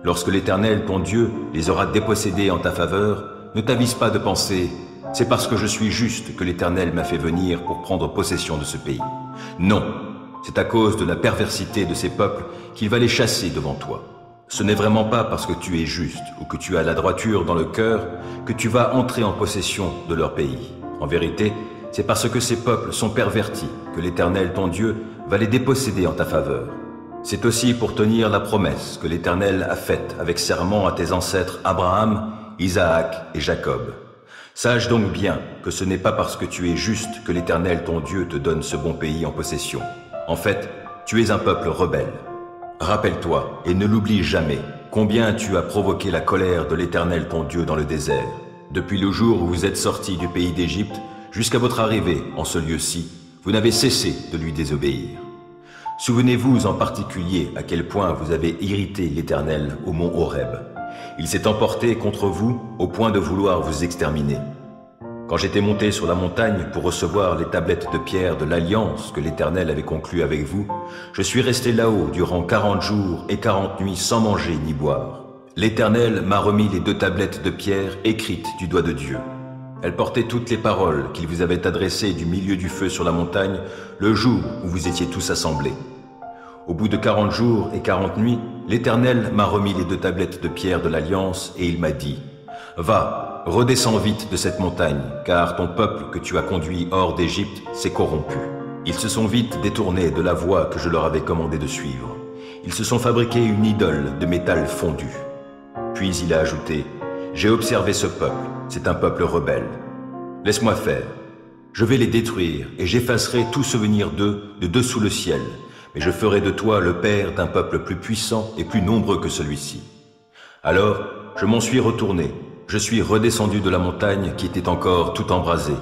Lorsque l'Éternel, ton Dieu, les aura dépossédés en ta faveur, ne t'avise pas de penser « C'est parce que je suis juste que l'Éternel m'a fait venir pour prendre possession de ce pays. » Non, c'est à cause de la perversité de ces peuples qu'il va les chasser devant toi. Ce n'est vraiment pas parce que tu es juste ou que tu as la droiture dans le cœur que tu vas entrer en possession de leur pays. En vérité, c'est parce que ces peuples sont pervertis que l'Éternel, ton Dieu, va les déposséder en ta faveur. C'est aussi pour tenir la promesse que l'Éternel a faite avec serment à tes ancêtres Abraham, Isaac et Jacob. Sache donc bien que ce n'est pas parce que tu es juste que l'Éternel, ton Dieu, te donne ce bon pays en possession. En fait, tu es un peuple rebelle. Rappelle-toi, et ne l'oublie jamais, combien tu as provoqué la colère de l'Éternel ton Dieu dans le désert, depuis le jour où vous êtes sortis du pays d'Égypte jusqu'à votre arrivée en ce lieu-ci, vous n'avez cessé de lui désobéir. Souvenez-vous en particulier à quel point vous avez irrité l'Éternel au mont Horeb. Il s'est emporté contre vous au point de vouloir vous exterminer. Quand j'étais monté sur la montagne pour recevoir les tablettes de pierre de l'alliance que l'Éternel avait conclue avec vous, je suis resté là-haut durant 40 jours et 40 nuits sans manger ni boire. L'Éternel m'a remis les 2 tablettes de pierre écrites du doigt de Dieu. Elles portaient toutes les paroles qu'il vous avait adressées du milieu du feu sur la montagne le jour où vous étiez tous assemblés. Au bout de 40 jours et 40 nuits, l'Éternel m'a remis les 2 tablettes de pierre de l'alliance et il m'a dit « Va, redescends vite de cette montagne, car ton peuple que tu as conduit hors d'Égypte s'est corrompu. Ils se sont vite détournés de la voie que je leur avais commandé de suivre. Ils se sont fabriqués une idole de métal fondu. » Puis il a ajouté « J'ai observé ce peuple, c'est un peuple rebelle. Laisse-moi faire. Je vais les détruire et j'effacerai tout souvenir d'eux de dessous le ciel, mais je ferai de toi le père d'un peuple plus puissant et plus nombreux que celui-ci. » Alors, je m'en suis retourné. Je suis redescendu de la montagne qui était encore tout embrasée,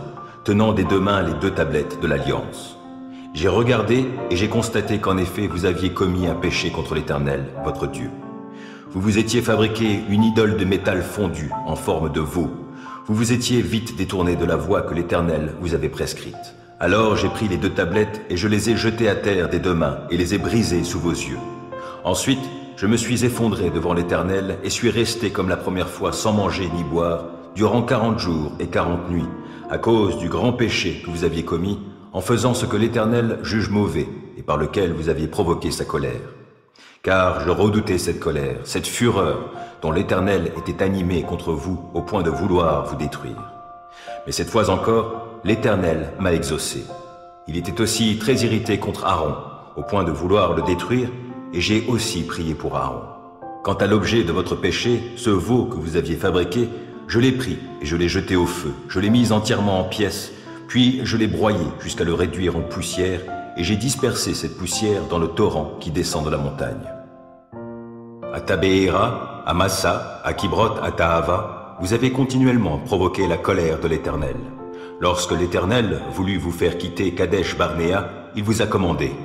tenant des 2 mains les 2 tablettes de l'Alliance. J'ai regardé et j'ai constaté qu'en effet vous aviez commis un péché contre l'Éternel, votre Dieu. Vous vous étiez fabriqué une idole de métal fondu en forme de veau. Vous vous étiez vite détourné de la voie que l'Éternel vous avait prescrite. Alors j'ai pris les 2 tablettes et je les ai jetées à terre des 2 mains et les ai brisées sous vos yeux. Ensuite, je me suis effondré devant l'Éternel et suis resté comme la première fois sans manger ni boire durant 40 jours et 40 nuits à cause du grand péché que vous aviez commis en faisant ce que l'Éternel juge mauvais et par lequel vous aviez provoqué sa colère. Car je redoutais cette colère, cette fureur dont l'Éternel était animé contre vous au point de vouloir vous détruire. Mais cette fois encore, l'Éternel m'a exaucé. Il était aussi très irrité contre Aaron au point de vouloir le détruire et j'ai aussi prié pour Aaron. Quant à l'objet de votre péché, ce veau que vous aviez fabriqué, je l'ai pris et je l'ai jeté au feu. Je l'ai mis entièrement en pièces, puis je l'ai broyé jusqu'à le réduire en poussière et j'ai dispersé cette poussière dans le torrent qui descend de la montagne. À Tabéhéra, à Massa, à Kibrot, à Tahava, vous avez continuellement provoqué la colère de l'Éternel. Lorsque l'Éternel voulut vous faire quitter Kadesh Barnéa, il vous a commandé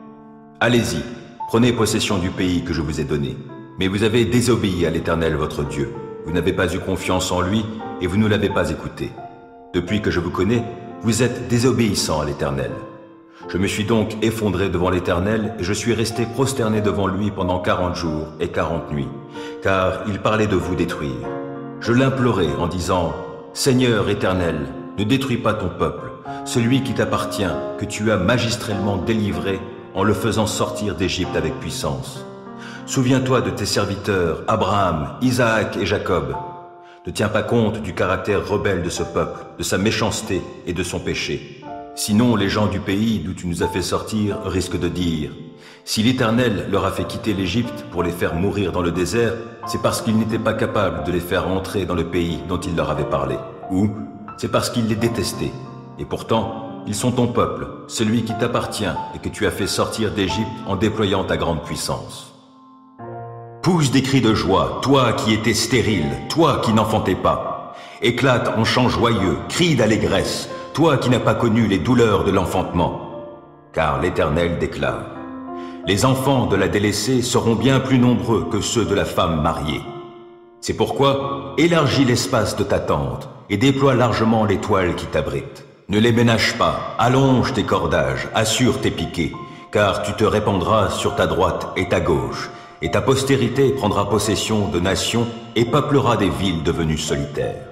« Allez-y, prenez possession du pays que je vous ai donné. » Mais vous avez désobéi à l'Éternel votre Dieu. Vous n'avez pas eu confiance en lui et vous ne l'avez pas écouté. Depuis que je vous connais, vous êtes désobéissant à l'Éternel. Je me suis donc effondré devant l'Éternel et je suis resté prosterné devant lui pendant 40 jours et 40 nuits, car il parlait de vous détruire. Je l'implorai en disant « Seigneur Éternel, ne détruis pas ton peuple, celui qui t'appartient, que tu as magistralement délivré en le faisant sortir d'Égypte avec puissance. Souviens-toi de tes serviteurs, Abraham, Isaac et Jacob. Ne tiens pas compte du caractère rebelle de ce peuple, de sa méchanceté et de son péché. Sinon, les gens du pays d'où tu nous as fait sortir risquent de dire « Si l'Éternel leur a fait quitter l'Égypte pour les faire mourir dans le désert, c'est parce qu'il n'était pas capable de les faire entrer dans le pays dont il leur avait parlé. Ou c'est parce qu'il les détestait. Et pourtant, ils sont ton peuple, celui qui t'appartient et que tu as fait sortir d'Égypte en déployant ta grande puissance. Pousse des cris de joie, toi qui étais stérile, toi qui n'enfantais pas. Éclate en chants joyeux, crie d'allégresse, toi qui n'as pas connu les douleurs de l'enfantement. Car l'Éternel déclare: les enfants de la délaissée seront bien plus nombreux que ceux de la femme mariée. C'est pourquoi élargis l'espace de ta tente et déploie largement les toiles qui t'abritent. Ne les ménage pas, allonge tes cordages, assure tes piquets, car tu te répandras sur ta droite et ta gauche, et ta postérité prendra possession de nations et peuplera des villes devenues solitaires.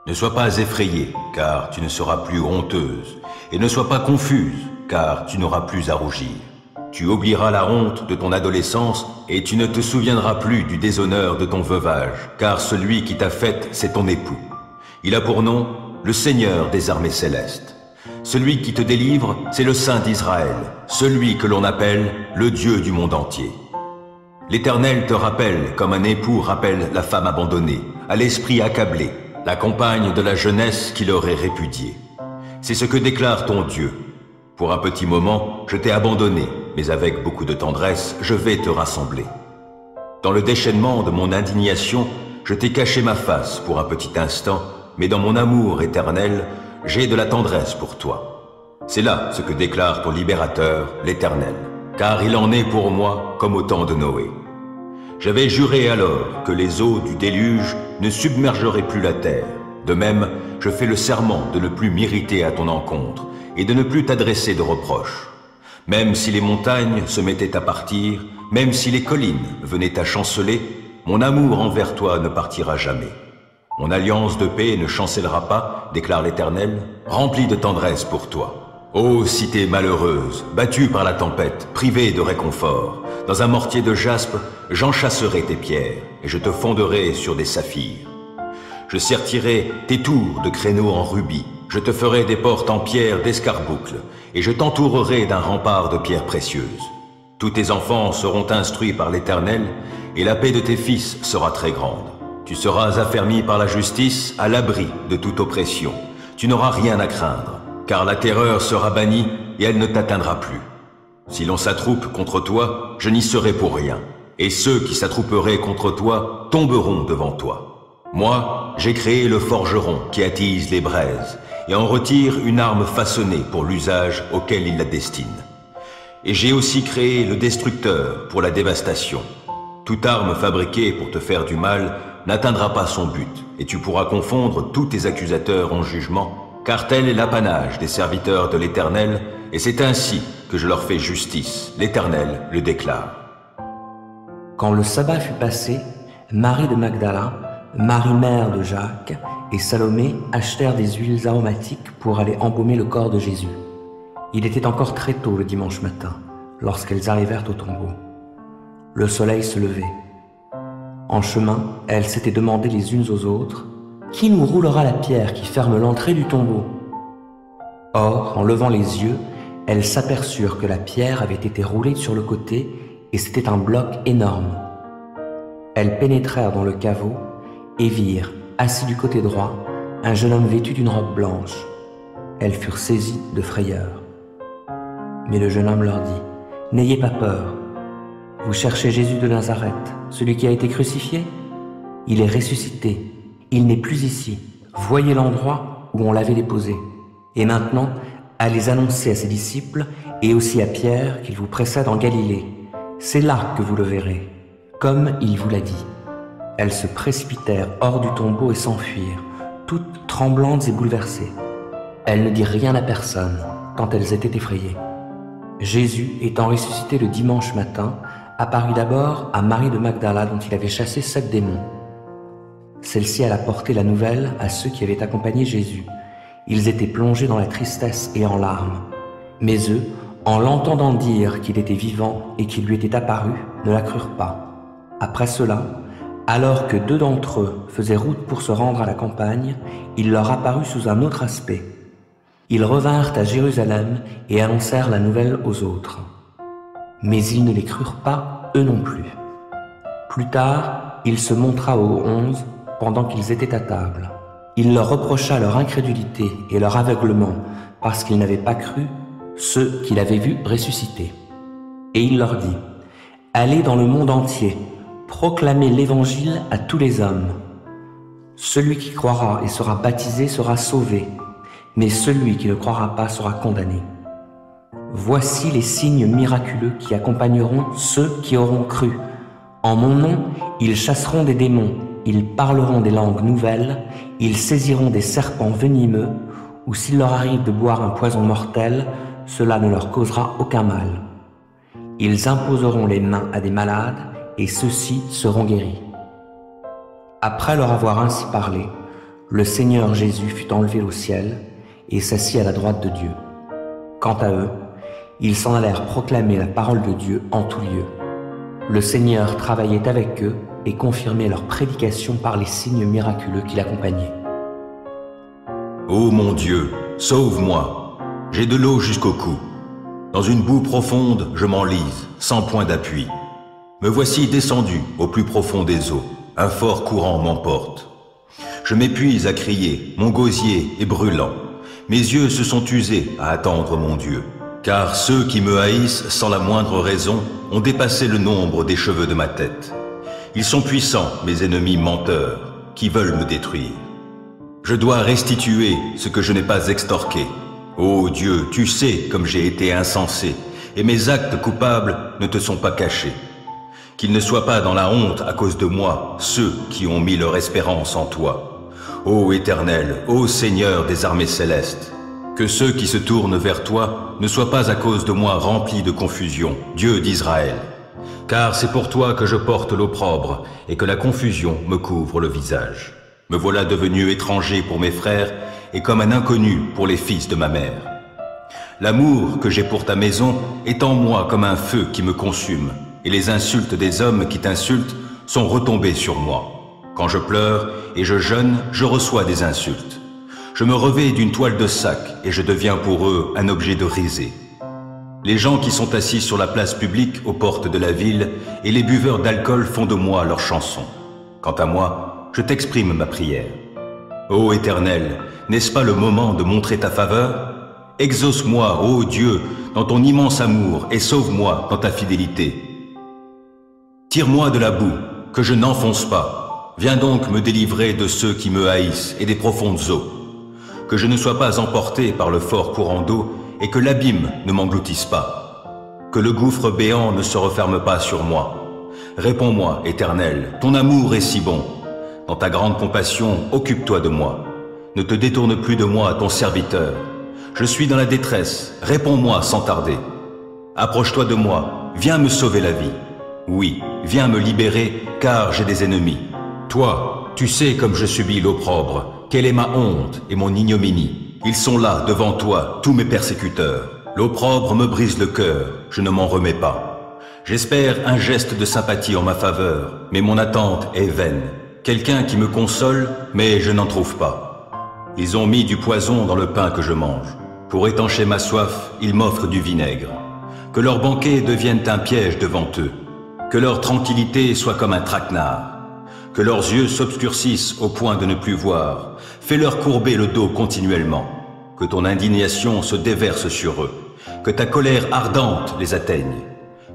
Ne sois pas effrayée, car tu ne seras plus honteuse, et ne sois pas confuse, car tu n'auras plus à rougir. Tu oublieras la honte de ton adolescence et tu ne te souviendras plus du déshonneur de ton veuvage, car celui qui t'a faite, c'est ton époux. Il a pour nom le Seigneur des armées célestes. Celui qui te délivre, c'est le Saint d'Israël, celui que l'on appelle le Dieu du monde entier. L'Éternel te rappelle comme un époux rappelle la femme abandonnée, à l'esprit accablé, la compagne de la jeunesse qui l'aurait répudiée. C'est ce que déclare ton Dieu. Pour un petit moment, je t'ai abandonné, mais avec beaucoup de tendresse, je vais te rassembler. Dans le déchaînement de mon indignation, je t'ai caché ma face pour un petit instant, mais dans mon amour éternel, j'ai de la tendresse pour toi. C'est là ce que déclare ton libérateur, l'Éternel, car il en est pour moi comme au temps de Noé. J'avais juré alors que les eaux du déluge ne submergeraient plus la terre. De même, je fais le serment de ne plus m'irriter à ton encontre et de ne plus t'adresser de reproches. Même si les montagnes se mettaient à partir, même si les collines venaient à chanceler, mon amour envers toi ne partira jamais. Mon alliance de paix ne chancellera pas, déclare l'Éternel, remplie de tendresse pour toi. Ô cité malheureuse, battue par la tempête, privée de réconfort, dans un mortier de jaspe, j'enchâsserai tes pierres, et je te fonderai sur des saphirs. Je sertirai tes tours de créneaux en rubis, je te ferai des portes en pierre d'escarboucle, et je t'entourerai d'un rempart de pierres précieuses. Tous tes enfants seront instruits par l'Éternel, et la paix de tes fils sera très grande. Tu seras affermi par la justice, à l'abri de toute oppression. Tu n'auras rien à craindre, car la terreur sera bannie et elle ne t'atteindra plus. Si l'on s'attroupe contre toi, je n'y serai pour rien, et ceux qui s'attrouperaient contre toi tomberont devant toi. Moi, j'ai créé le forgeron qui attise les braises, et en retire une arme façonnée pour l'usage auquel il la destine. Et j'ai aussi créé le destructeur pour la dévastation. Toute arme fabriquée pour te faire du mal n'atteindra pas son but, et tu pourras confondre tous tes accusateurs en jugement, car tel est l'apanage des serviteurs de l'Éternel, et c'est ainsi que je leur fais justice, l'Éternel le déclare. Quand le sabbat fut passé, Marie de Magdala, Marie mère de Jacques et Salomé achetèrent des huiles aromatiques pour aller embaumer le corps de Jésus. Il était encore très tôt le dimanche matin, lorsqu'elles arrivèrent au tombeau. Le soleil se levait. En chemin, elles s'étaient demandé les unes aux autres « Qui nous roulera la pierre qui ferme l'entrée du tombeau ?» Or, en levant les yeux, elles s'aperçurent que la pierre avait été roulée sur le côté et c'était un bloc énorme. Elles pénétrèrent dans le caveau et virent, assis du côté droit, un jeune homme vêtu d'une robe blanche. Elles furent saisies de frayeur. Mais le jeune homme leur dit « N'ayez pas peur. Vous cherchez Jésus de Nazareth, celui qui a été crucifié? Il est ressuscité. Il n'est plus ici. Voyez l'endroit où on l'avait déposé. Et maintenant, allez annoncer à ses disciples et aussi à Pierre qu'il vous précède en Galilée. C'est là que vous le verrez, comme il vous l'a dit. » Elles se précipitèrent hors du tombeau et s'enfuirent, toutes tremblantes et bouleversées. Elles ne dirent rien à personne, tant elles étaient effrayées. Jésus, étant ressuscité le dimanche matin, apparut d'abord à Marie de Magdala dont il avait chassé 7 démons. Celle-ci alla porter la nouvelle à ceux qui avaient accompagné Jésus. Ils étaient plongés dans la tristesse et en larmes. Mais eux, en l'entendant dire qu'il était vivant et qu'il lui était apparu, ne la crurent pas. Après cela, alors que 2 d'entre eux faisaient route pour se rendre à la campagne, il leur apparut sous un autre aspect. Ils revinrent à Jérusalem et annoncèrent la nouvelle aux autres. Mais ils ne les crurent pas, eux non plus. Plus tard, il se montra aux 11 pendant qu'ils étaient à table. Il leur reprocha leur incrédulité et leur aveuglement parce qu'ils n'avaient pas cru ceux qu'il avait vus ressusciter. Et il leur dit, « Allez dans le monde entier, proclamez l'Évangile à tous les hommes. Celui qui croira et sera baptisé sera sauvé, mais celui qui ne croira pas sera condamné. Voici les signes miraculeux qui accompagneront ceux qui auront cru. En mon nom, ils chasseront des démons, ils parleront des langues nouvelles, ils saisiront des serpents venimeux, ou s'il leur arrive de boire un poison mortel, cela ne leur causera aucun mal. Ils imposeront les mains à des malades, et ceux-ci seront guéris. » Après leur avoir ainsi parlé, le Seigneur Jésus fut enlevé au ciel et s'assit à la droite de Dieu. Quant à eux, ils s'en allèrent proclamer la parole de Dieu en tout lieu. Le Seigneur travaillait avec eux et confirmait leur prédication par les signes miraculeux qui l'accompagnaient. Ô mon Dieu, sauve-moi. J'ai de l'eau jusqu'au cou. Dans une boue profonde, je m'enlise, sans point d'appui. Me voici descendu au plus profond des eaux. Un fort courant m'emporte. Je m'épuise à crier, mon gosier est brûlant. Mes yeux se sont usés à attendre mon Dieu. Car ceux qui me haïssent sans la moindre raison ont dépassé le nombre des cheveux de ma tête. Ils sont puissants, mes ennemis menteurs, qui veulent me détruire. Je dois restituer ce que je n'ai pas extorqué. Ô Dieu, tu sais comme j'ai été insensé, et mes actes coupables ne te sont pas cachés. Qu'ils ne soient pas dans la honte à cause de moi, ceux qui ont mis leur espérance en toi. Ô Éternel, ô Seigneur des armées célestes, que ceux qui se tournent vers toi ne soient pas à cause de moi remplis de confusion, Dieu d'Israël. Car c'est pour toi que je porte l'opprobre et que la confusion me couvre le visage. Me voilà devenu étranger pour mes frères et comme un inconnu pour les fils de ma mère. L'amour que j'ai pour ta maison est en moi comme un feu qui me consume, et les insultes des hommes qui t'insultent sont retombées sur moi. Quand je pleure et je jeûne, je reçois des insultes. Je me revêts d'une toile de sac et je deviens pour eux un objet de risée. Les gens qui sont assis sur la place publique aux portes de la ville et les buveurs d'alcool font de moi leur chanson. Quant à moi, je t'exprime ma prière. Ô Éternel, n'est-ce pas le moment de montrer ta faveur? Exauce-moi, ô Dieu, dans ton immense amour et sauve-moi dans ta fidélité. Tire-moi de la boue, que je n'enfonce pas. Viens donc me délivrer de ceux qui me haïssent et des profondes eaux. Que je ne sois pas emporté par le fort courant d'eau et que l'abîme ne m'engloutisse pas. Que le gouffre béant ne se referme pas sur moi. Réponds-moi, Éternel, ton amour est si bon. Dans ta grande compassion, occupe-toi de moi. Ne te détourne plus de moi, ton serviteur. Je suis dans la détresse, réponds-moi sans tarder. Approche-toi de moi, viens me sauver la vie. Oui, viens me libérer, car j'ai des ennemis. Toi, tu sais comme je subis l'opprobre, quelle est ma honte et mon ignominie. Ils sont là, devant toi, tous mes persécuteurs. L'opprobre me brise le cœur, je ne m'en remets pas. J'espère un geste de sympathie en ma faveur, mais mon attente est vaine. Quelqu'un qui me console, mais je n'en trouve pas. Ils ont mis du poison dans le pain que je mange. Pour étancher ma soif, ils m'offrent du vinaigre. Que leur banquet devienne un piège devant eux. Que leur tranquillité soit comme un traquenard. Que leurs yeux s'obscurcissent au point de ne plus voir. Fais-leur courber le dos continuellement. Que ton indignation se déverse sur eux. Que ta colère ardente les atteigne.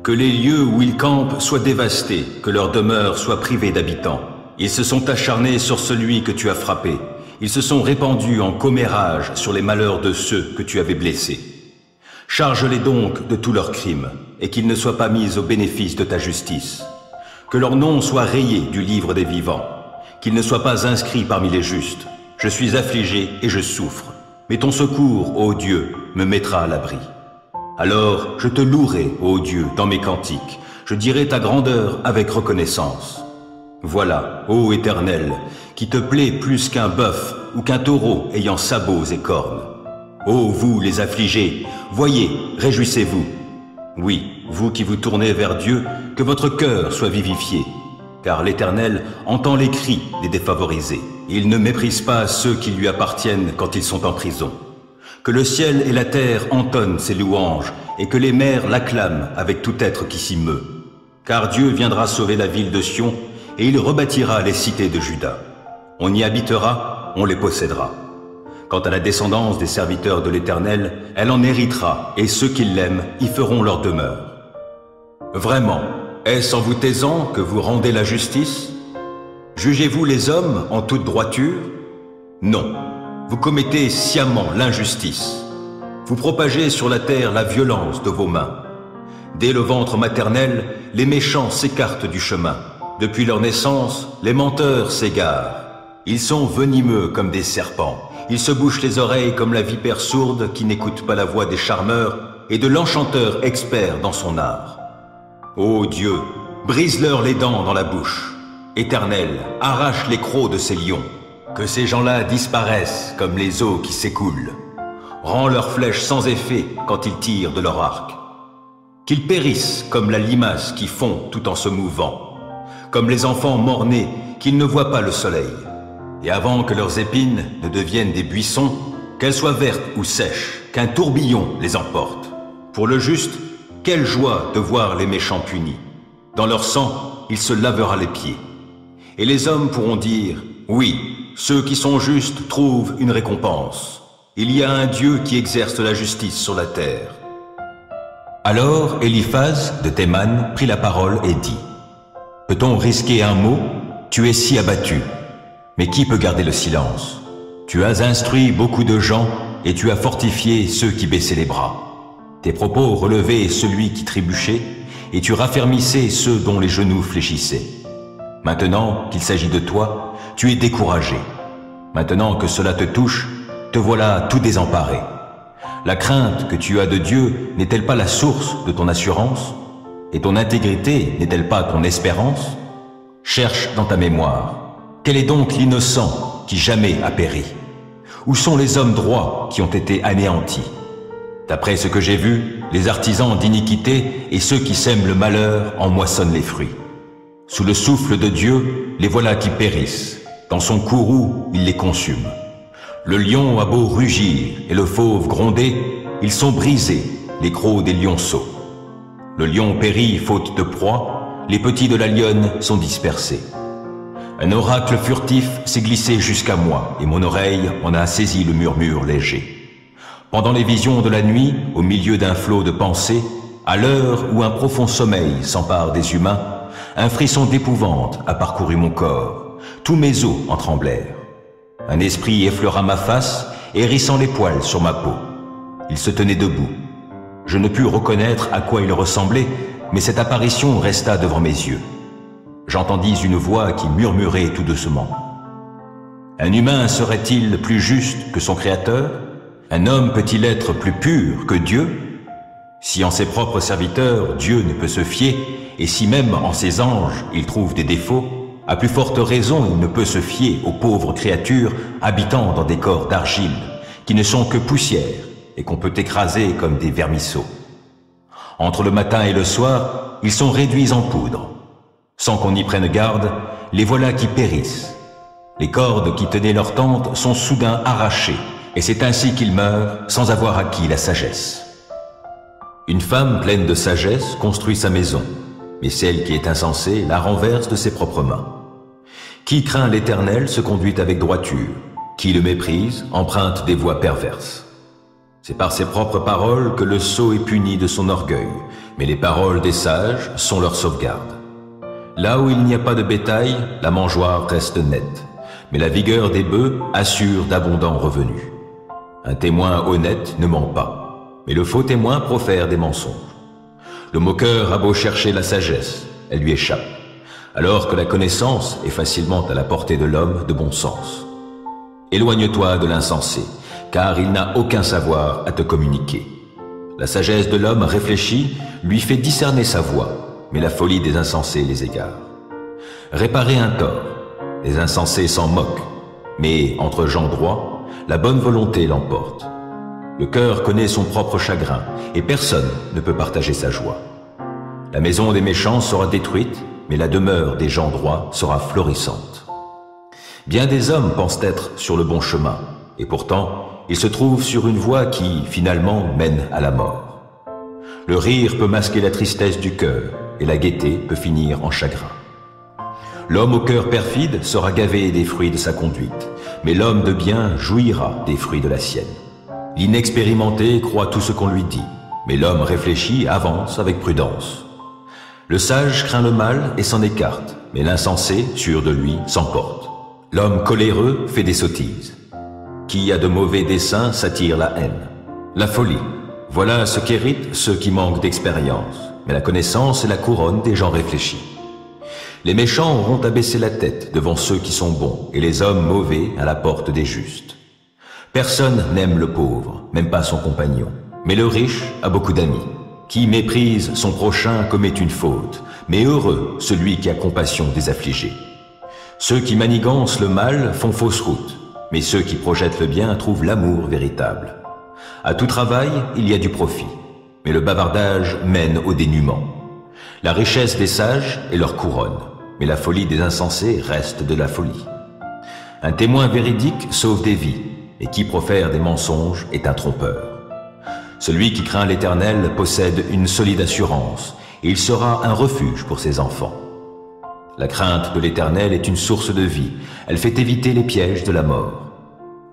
Que les lieux où ils campent soient dévastés. Que leur demeure soit privée d'habitants. Ils se sont acharnés sur celui que tu as frappé. Ils se sont répandus en commérage sur les malheurs de ceux que tu avais blessés. Charge-les donc de tous leurs crimes, et qu'ils ne soient pas mis au bénéfice de ta justice. Que leur nom soit rayé du livre des vivants, qu'ils ne soient pas inscrits parmi les justes. Je suis affligé et je souffre, mais ton secours, ô Dieu, me mettra à l'abri. Alors je te louerai, ô Dieu, dans mes cantiques, je dirai ta grandeur avec reconnaissance. Voilà, ô Éternel, qui te plaît plus qu'un bœuf ou qu'un taureau ayant sabots et cornes. Ô vous les affligés, voyez, réjouissez-vous. Oui, vous qui vous tournez vers Dieu, que votre cœur soit vivifié, car l'Éternel entend les cris des défavorisés. Il ne méprise pas ceux qui lui appartiennent quand ils sont en prison. Que le ciel et la terre entonnent ses louanges, et que les mers l'acclament avec tout être qui s'y meut. Car Dieu viendra sauver la ville de Sion, et il rebâtira les cités de Juda. On y habitera, aura, on les possédera. Quant à la descendance des serviteurs de l'Éternel, elle en héritera, et ceux qui l'aiment y feront leur demeure. Vraiment, est-ce en vous taisant que vous rendez la justice? Jugez-vous les hommes en toute droiture? Non, vous commettez sciemment l'injustice. Vous propagez sur la terre la violence de vos mains. Dès le ventre maternel, les méchants s'écartent du chemin. Depuis leur naissance, les menteurs s'égarent. Ils sont venimeux comme des serpents. Ils se bouchent les oreilles comme la vipère sourde qui n'écoute pas la voix des charmeurs et de l'enchanteur expert dans son art. Ô Dieu, brise-leur les dents dans la bouche. Éternel, arrache les crocs de ces lions. Que ces gens-là disparaissent comme les eaux qui s'écoulent. Rends leurs flèches sans effet quand ils tirent de leur arc. Qu'ils périssent comme la limace qui fond tout en se mouvant. Comme les enfants morts-nés qu'ils ne voient pas le soleil. Et avant que leurs épines ne deviennent des buissons, qu'elles soient vertes ou sèches, qu'un tourbillon les emporte. Pour le juste, quelle joie de voir les méchants punis. Dans leur sang, il se lavera les pieds. Et les hommes pourront dire, oui, ceux qui sont justes trouvent une récompense. Il y a un Dieu qui exerce la justice sur la terre. Alors Eliphaz de Théman prit la parole et dit, peut-on risquer un mot? Tu es si abattu. Mais qui peut garder le silence? Tu as instruit beaucoup de gens et tu as fortifié ceux qui baissaient les bras. Tes propos relevaient celui qui trébuchait et tu raffermissais ceux dont les genoux fléchissaient. Maintenant qu'il s'agit de toi, tu es découragé. Maintenant que cela te touche, te voilà tout désemparé. La crainte que tu as de Dieu n'est-elle pas la source de ton assurance? Et ton intégrité n'est-elle pas ton espérance? Cherche dans ta mémoire. Quel est donc l'innocent qui jamais a péri? Où sont les hommes droits qui ont été anéantis? D'après ce que j'ai vu, les artisans d'iniquité et ceux qui sèment le malheur en moissonnent les fruits. Sous le souffle de Dieu, les voilà qui périssent. Dans son courroux, il les consume. Le lion a beau rugir et le fauve gronder, ils sont brisés, les crocs des lionceaux. Le lion périt faute de proie, les petits de la lionne sont dispersés. Un oracle furtif s'est glissé jusqu'à moi, et mon oreille en a saisi le murmure léger. Pendant les visions de la nuit, au milieu d'un flot de pensées, à l'heure où un profond sommeil s'empare des humains, un frisson d'épouvante a parcouru mon corps, tous mes os en tremblèrent. Un esprit effleura ma face, hérissant les poils sur ma peau. Il se tenait debout. Je ne pus reconnaître à quoi il ressemblait, mais cette apparition resta devant mes yeux. J'entendis une voix qui murmurait tout doucement. Un humain serait-il plus juste que son Créateur? Un homme peut-il être plus pur que Dieu? Si en ses propres serviteurs Dieu ne peut se fier, et si même en ses anges il trouve des défauts, à plus forte raison il ne peut se fier aux pauvres créatures habitant dans des corps d'argile, qui ne sont que poussière et qu'on peut écraser comme des vermisseaux. Entre le matin et le soir, ils sont réduits en poudre. Sans qu'on y prenne garde, les voilà qui périssent. Les cordes qui tenaient leur tente sont soudain arrachées, et c'est ainsi qu'ils meurent sans avoir acquis la sagesse. Une femme pleine de sagesse construit sa maison, mais celle qui est insensée la renverse de ses propres mains. Qui craint l'Éternel se conduit avec droiture, qui le méprise emprunte des voies perverses. C'est par ses propres paroles que le sot est puni de son orgueil, mais les paroles des sages sont leur sauvegarde. Là où il n'y a pas de bétail, la mangeoire reste nette, mais la vigueur des bœufs assure d'abondants revenus. Un témoin honnête ne ment pas, mais le faux témoin profère des mensonges. Le moqueur a beau chercher la sagesse, elle lui échappe, alors que la connaissance est facilement à la portée de l'homme de bon sens. Éloigne-toi de l'insensé, car il n'a aucun savoir à te communiquer. La sagesse de l'homme réfléchi lui fait discerner sa voie, mais la folie des insensés les égare. Réparer un tort, les insensés s'en moquent, mais entre gens droits, la bonne volonté l'emporte. Le cœur connaît son propre chagrin, et personne ne peut partager sa joie. La maison des méchants sera détruite, mais la demeure des gens droits sera florissante. Bien des hommes pensent être sur le bon chemin, et pourtant, ils se trouvent sur une voie qui, finalement, mène à la mort. Le rire peut masquer la tristesse du cœur, et la gaieté peut finir en chagrin. L'homme au cœur perfide sera gavé des fruits de sa conduite, mais l'homme de bien jouira des fruits de la sienne. L'inexpérimenté croit tout ce qu'on lui dit, mais l'homme réfléchi avance avec prudence. Le sage craint le mal et s'en écarte, mais l'insensé, sûr de lui, s'emporte. L'homme coléreux fait des sottises. Qui a de mauvais desseins s'attire la haine. La folie, voilà ce qu'héritent ceux qui manquent d'expérience, mais la connaissance est la couronne des gens réfléchis. Les méchants auront à baisser la tête devant ceux qui sont bons, et les hommes mauvais à la porte des justes. Personne n'aime le pauvre, même pas son compagnon, mais le riche a beaucoup d'amis. Qui méprise son prochain commet une faute, mais heureux celui qui a compassion des affligés. Ceux qui manigancent le mal font fausse route, mais ceux qui projettent le bien trouvent l'amour véritable. À tout travail, il y a du profit, mais le bavardage mène au dénuement. La richesse des sages est leur couronne, mais la folie des insensés reste de la folie. Un témoin véridique sauve des vies, et qui profère des mensonges est un trompeur. Celui qui craint l'Éternel possède une solide assurance, et il sera un refuge pour ses enfants. La crainte de l'Éternel est une source de vie, elle fait éviter les pièges de la mort.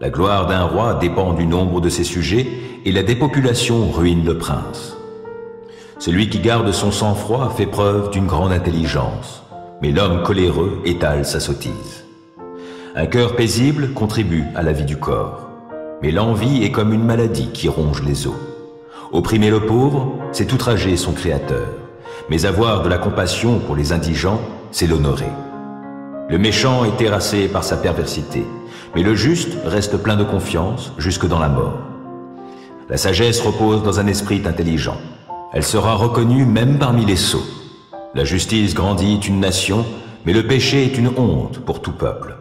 La gloire d'un roi dépend du nombre de ses sujets, et la dépopulation ruine le prince. Celui qui garde son sang-froid fait preuve d'une grande intelligence, mais l'homme coléreux étale sa sottise. Un cœur paisible contribue à la vie du corps, mais l'envie est comme une maladie qui ronge les os. Opprimer le pauvre, c'est outrager son Créateur, mais avoir de la compassion pour les indigents, c'est l'honorer. Le méchant est terrassé par sa perversité, mais le juste reste plein de confiance jusque dans la mort. La sagesse repose dans un esprit intelligent. Elle sera reconnue même parmi les sots. La justice grandit une nation, mais le péché est une honte pour tout peuple.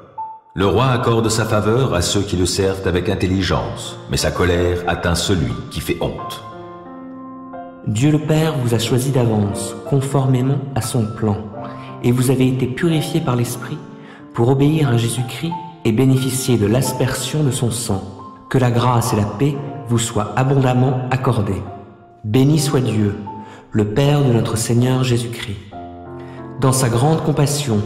Le roi accorde sa faveur à ceux qui le servent avec intelligence, mais sa colère atteint celui qui fait honte. Dieu le Père vous a choisi d'avance, conformément à son plan, et vous avez été purifiés par l'Esprit pour obéir à Jésus-Christ et bénéficier de l'aspersion de son sang. Que la grâce et la paix vous soient abondamment accordées. Béni soit Dieu, le Père de notre Seigneur Jésus-Christ. Dans sa grande compassion,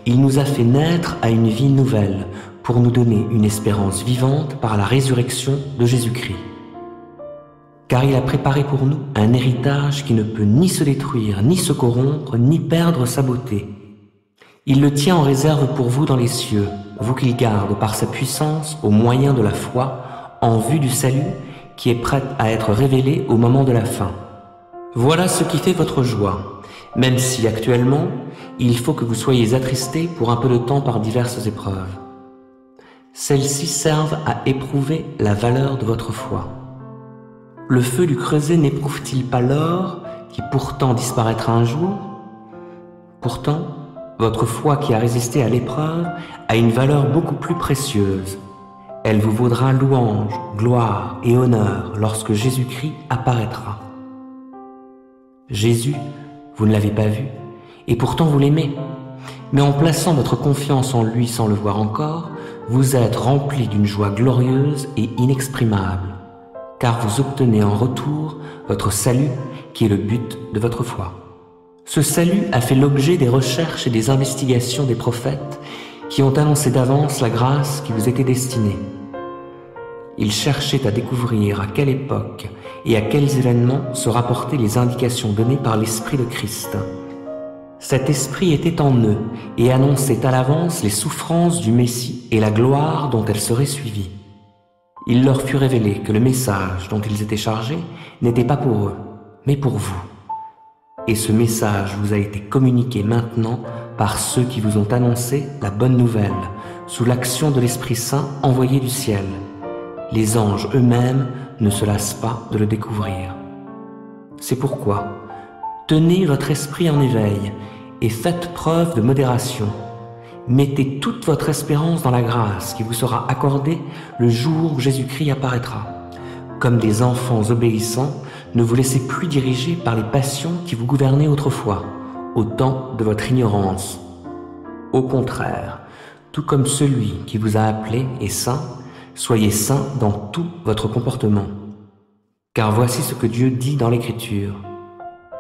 il nous a fait naître à une vie nouvelle pour nous donner une espérance vivante par la résurrection de Jésus-Christ. Car il a préparé pour nous un héritage qui ne peut ni se détruire, ni se corrompre, ni perdre sa beauté. Il le tient en réserve pour vous dans les cieux, vous qu'il garde par sa puissance au moyen de la foi, en vue du salut qui est prêt à être révélé au moment de la fin. Voilà ce qui fait votre joie, même si actuellement, il faut que vous soyez attristés pour un peu de temps par diverses épreuves. Celles-ci servent à éprouver la valeur de votre foi. Le feu du creuset n'éprouve-t-il pas l'or qui pourtant disparaîtra un jour? Pourtant, votre foi qui a résisté à l'épreuve a une valeur beaucoup plus précieuse. Elle vous vaudra louange, gloire et honneur lorsque Jésus-Christ apparaîtra. Jésus, vous ne l'avez pas vu, et pourtant vous l'aimez. Mais en plaçant votre confiance en lui sans le voir encore, vous êtes rempli d'une joie glorieuse et inexprimable, car vous obtenez en retour votre salut qui est le but de votre foi. Ce salut a fait l'objet des recherches et des investigations des prophètes qui ont annoncé d'avance la grâce qui vous était destinée. Ils cherchaient à découvrir à quelle époque et à quels événements se rapportaient les indications données par l'Esprit de Christ. Cet Esprit était en eux et annonçait à l'avance les souffrances du Messie et la gloire dont elles seraient suivies. Il leur fut révélé que le message dont ils étaient chargés n'était pas pour eux, mais pour vous. Et ce message vous a été communiqué maintenant par ceux qui vous ont annoncé la bonne nouvelle, sous l'action de l'Esprit Saint envoyé du ciel. Les anges eux-mêmes ne se lassent pas de le découvrir. C'est pourquoi, tenez votre esprit en éveil et faites preuve de modération. Mettez toute votre espérance dans la grâce qui vous sera accordée le jour où Jésus-Christ apparaîtra. Comme des enfants obéissants, ne vous laissez plus diriger par les passions qui vous gouvernaient autrefois, au temps de votre ignorance. Au contraire, tout comme celui qui vous a appelé est saint, soyez saints dans tout votre comportement. Car voici ce que Dieu dit dans l'Écriture.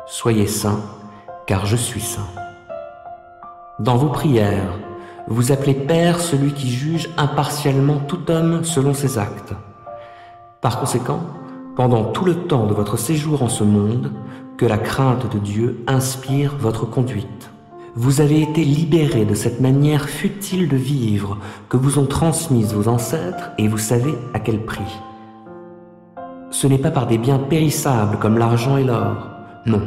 Soyez saints, car je suis saint. Dans vos prières, Vous appelez Père celui qui juge impartialement tout homme selon ses actes. Par conséquent, pendant tout le temps de votre séjour en ce monde, que la crainte de Dieu inspire votre conduite. Vous avez été libérés de cette manière futile de vivre que vous ont transmise vos ancêtres et vous savez à quel prix. Ce n'est pas par des biens périssables comme l'argent et l'or. Non,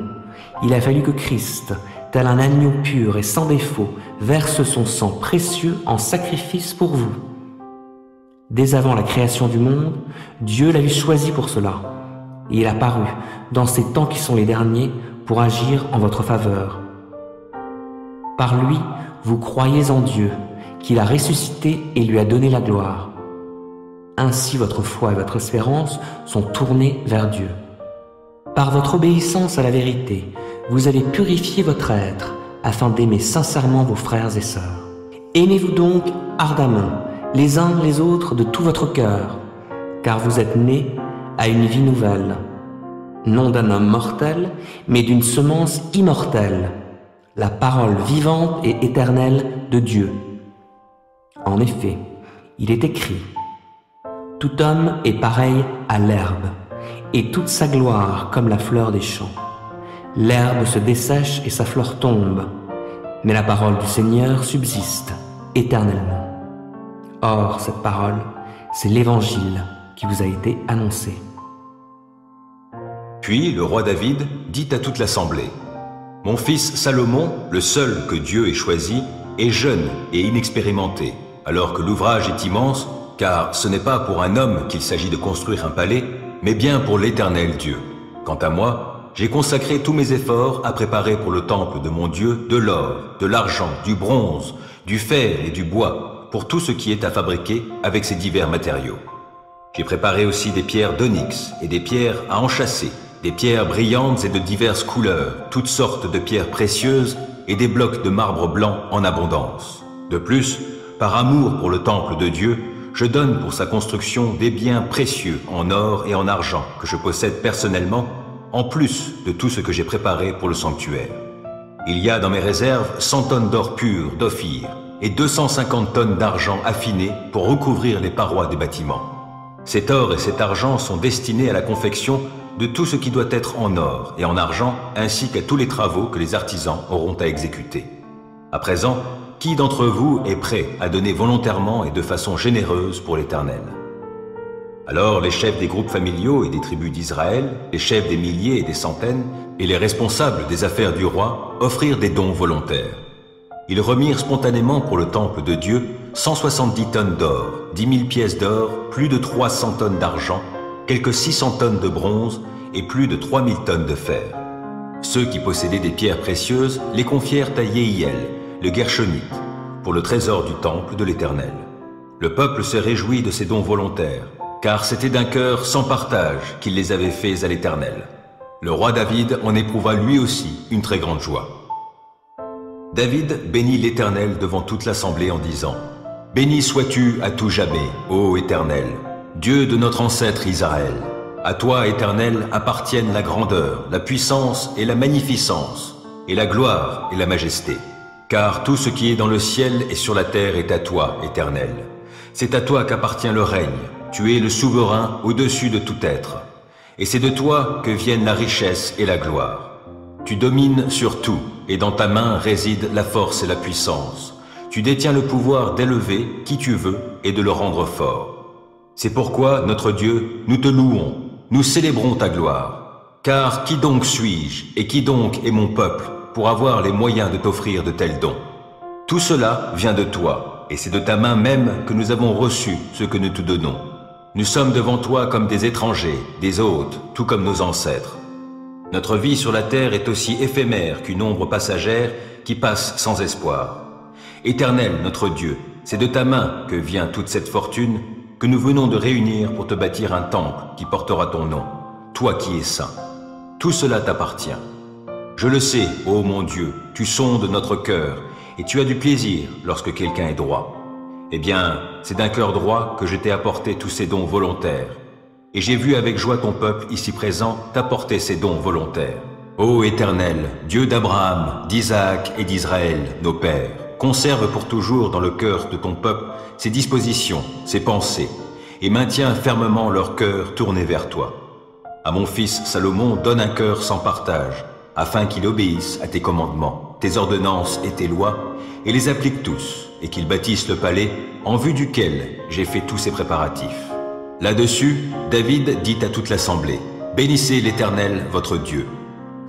il a fallu que Christ, tel un agneau pur et sans défaut, verse son sang précieux en sacrifice pour vous. Dès avant la création du monde, Dieu l'avait choisi pour cela. Et il a paru, dans ces temps qui sont les derniers, pour agir en votre faveur. Par lui, vous croyez en Dieu, qu'il a ressuscité et lui a donné la gloire. Ainsi votre foi et votre espérance sont tournées vers Dieu. Par votre obéissance à la vérité, vous avez purifié votre être, afin d'aimer sincèrement vos frères et sœurs. Aimez-vous donc ardemment, les uns les autres de tout votre cœur, car vous êtes nés à une vie nouvelle, non d'un homme mortel, mais d'une semence immortelle, la parole vivante et éternelle de Dieu. En effet, il est écrit, « Tout homme est pareil à l'herbe, et toute sa gloire comme la fleur des champs. L'herbe se dessèche et sa fleur tombe, mais la parole du Seigneur subsiste éternellement. » Or, cette parole, c'est l'Évangile qui vous a été annoncé. Puis le roi David dit à toute l'assemblée, « Mon fils Salomon, le seul que Dieu ait choisi, est jeune et inexpérimenté, alors que l'ouvrage est immense, car ce n'est pas pour un homme qu'il s'agit de construire un palais, mais bien pour l'Éternel Dieu. Quant à moi, j'ai consacré tous mes efforts à préparer pour le temple de mon Dieu de l'or, de l'argent, du bronze, du fer et du bois, pour tout ce qui est à fabriquer avec ces divers matériaux. J'ai préparé aussi des pierres d'onyx et des pierres à enchâsser, des pierres brillantes et de diverses couleurs, toutes sortes de pierres précieuses et des blocs de marbre blanc en abondance. De plus, par amour pour le temple de Dieu, je donne pour sa construction des biens précieux en or et en argent que je possède personnellement, en plus de tout ce que j'ai préparé pour le sanctuaire. Il y a dans mes réserves 100 tonnes d'or pur d'Ophir et 250 tonnes d'argent affiné pour recouvrir les parois des bâtiments. Cet or et cet argent sont destinés à la confection de tout ce qui doit être en or et en argent, ainsi qu'à tous les travaux que les artisans auront à exécuter. À présent, qui d'entre vous est prêt à donner volontairement et de façon généreuse pour l'Éternel? Alors les chefs des groupes familiaux et des tribus d'Israël, les chefs des milliers et des centaines, et les responsables des affaires du roi offrirent des dons volontaires. Ils remirent spontanément pour le temple de Dieu 170 tonnes d'or, 10 000 pièces d'or, plus de 300 tonnes d'argent, quelques 600 tonnes de bronze et plus de 3000 tonnes de fer. Ceux qui possédaient des pierres précieuses les confièrent à Yehiel, le Guershonite, pour le trésor du temple de l'Éternel. Le peuple se réjouit de ces dons volontaires, car c'était d'un cœur sans partage qu'il les avait faits à l'Éternel. Le roi David en éprouva lui aussi une très grande joie. David bénit l'Éternel devant toute l'assemblée en disant, « Béni sois-tu à tout jamais, ô Éternel, Dieu de notre ancêtre Israël. À toi, Éternel, appartiennent la grandeur, la puissance et la magnificence, et la gloire et la majesté. Car tout ce qui est dans le ciel et sur la terre est à toi, Éternel. C'est à toi qu'appartient le règne, tu es le souverain au-dessus de tout être. Et c'est de toi que viennent la richesse et la gloire. Tu domines sur tout, et dans ta main réside la force et la puissance. Tu détiens le pouvoir d'élever qui tu veux et de le rendre fort. C'est pourquoi, notre Dieu, nous te louons, nous célébrons ta gloire. Car qui donc suis-je et qui donc est mon peuple pour avoir les moyens de t'offrir de tels dons? Tout cela vient de toi, et c'est de ta main même que nous avons reçu ce que nous te donnons. Nous sommes devant toi comme des étrangers, des hôtes, tout comme nos ancêtres. Notre vie sur la terre est aussi éphémère qu'une ombre passagère qui passe sans espoir. Éternel, notre Dieu, c'est de ta main que vient toute cette fortune que nous venons de réunir pour te bâtir un temple qui portera ton nom, toi qui es saint. Tout cela t'appartient. Je le sais, ô mon Dieu, tu sondes notre cœur et tu as du plaisir lorsque quelqu'un est droit. Eh bien, c'est d'un cœur droit que je t'ai apporté tous ces dons volontaires. Et j'ai vu avec joie ton peuple ici présent t'apporter ces dons volontaires. Ô Éternel, Dieu d'Abraham, d'Isaac et d'Israël, nos pères, conserve pour toujours dans le cœur de ton peuple ses dispositions, ses pensées, et maintiens fermement leur cœur tourné vers toi. À mon fils Salomon, donne un cœur sans partage, afin qu'il obéisse à tes commandements, tes ordonnances et tes lois, et les applique tous, et qu'il bâtisse le palais en vue duquel j'ai fait tous ces préparatifs. Là-dessus, David dit à toute l'assemblée, « Bénissez l'Éternel, votre Dieu. »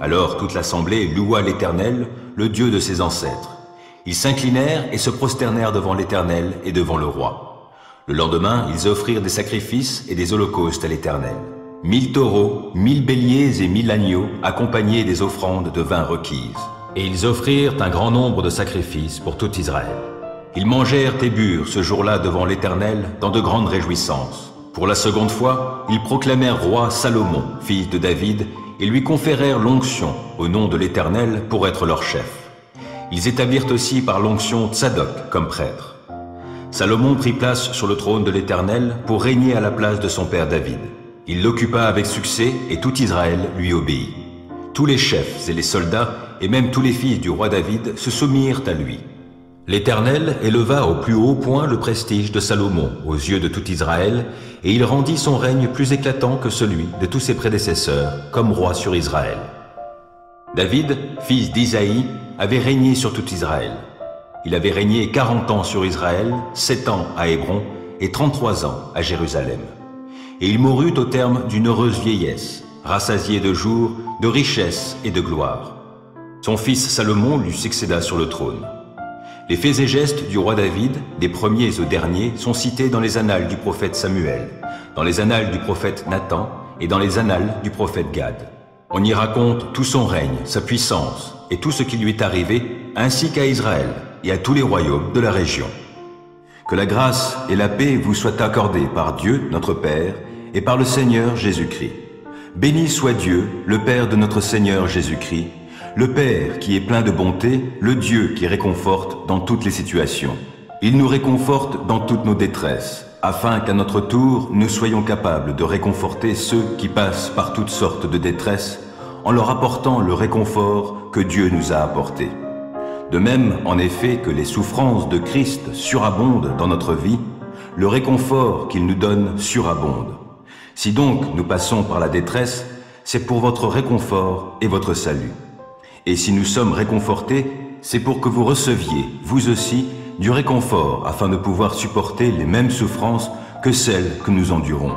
Alors toute l'assemblée loua l'Éternel, le Dieu de ses ancêtres. Ils s'inclinèrent et se prosternèrent devant l'Éternel et devant le roi. Le lendemain, ils offrirent des sacrifices et des holocaustes à l'Éternel. 1000 taureaux, 1000 béliers et 1000 agneaux, accompagnés des offrandes de vin requises. Et ils offrirent un grand nombre de sacrifices pour tout Israël. Ils mangèrent et burent ce jour-là devant l'Éternel dans de grandes réjouissances. Pour la seconde fois, ils proclamèrent roi Salomon, fils de David, et lui conférèrent l'onction au nom de l'Éternel pour être leur chef. Ils établirent aussi par l'onction Tsadok comme prêtre. Salomon prit place sur le trône de l'Éternel pour régner à la place de son père David. Il l'occupa avec succès et tout Israël lui obéit. Tous les chefs et les soldats et même tous les fils du roi David se soumirent à lui. L'Éternel éleva au plus haut point le prestige de Salomon aux yeux de tout Israël, et il rendit son règne plus éclatant que celui de tous ses prédécesseurs comme roi sur Israël. David, fils d'Isaïe, avait régné sur tout Israël. Il avait régné 40 ans sur Israël, 7 ans à Hébron et 33 ans à Jérusalem. Et il mourut au terme d'une heureuse vieillesse, rassasié de jours, de richesses et de gloire. Son fils Salomon lui succéda sur le trône. Les faits et gestes du roi David, des premiers aux derniers, sont cités dans les annales du prophète Samuel, dans les annales du prophète Nathan et dans les annales du prophète Gad. On y raconte tout son règne, sa puissance et tout ce qui lui est arrivé, ainsi qu'à Israël et à tous les royaumes de la région. Que la grâce et la paix vous soient accordées par Dieu, notre Père, et par le Seigneur Jésus-Christ. Béni soit Dieu, le Père de notre Seigneur Jésus-Christ, le Père qui est plein de bonté, le Dieu qui réconforte dans toutes les situations. Il nous réconforte dans toutes nos détresses, afin qu'à notre tour, nous soyons capables de réconforter ceux qui passent par toutes sortes de détresses, en leur apportant le réconfort que Dieu nous a apporté. De même, en effet, que les souffrances de Christ surabondent dans notre vie, le réconfort qu'il nous donne surabonde. Si donc nous passons par la détresse, c'est pour votre réconfort et votre salut. Et si nous sommes réconfortés, c'est pour que vous receviez, vous aussi, du réconfort afin de pouvoir supporter les mêmes souffrances que celles que nous endurons.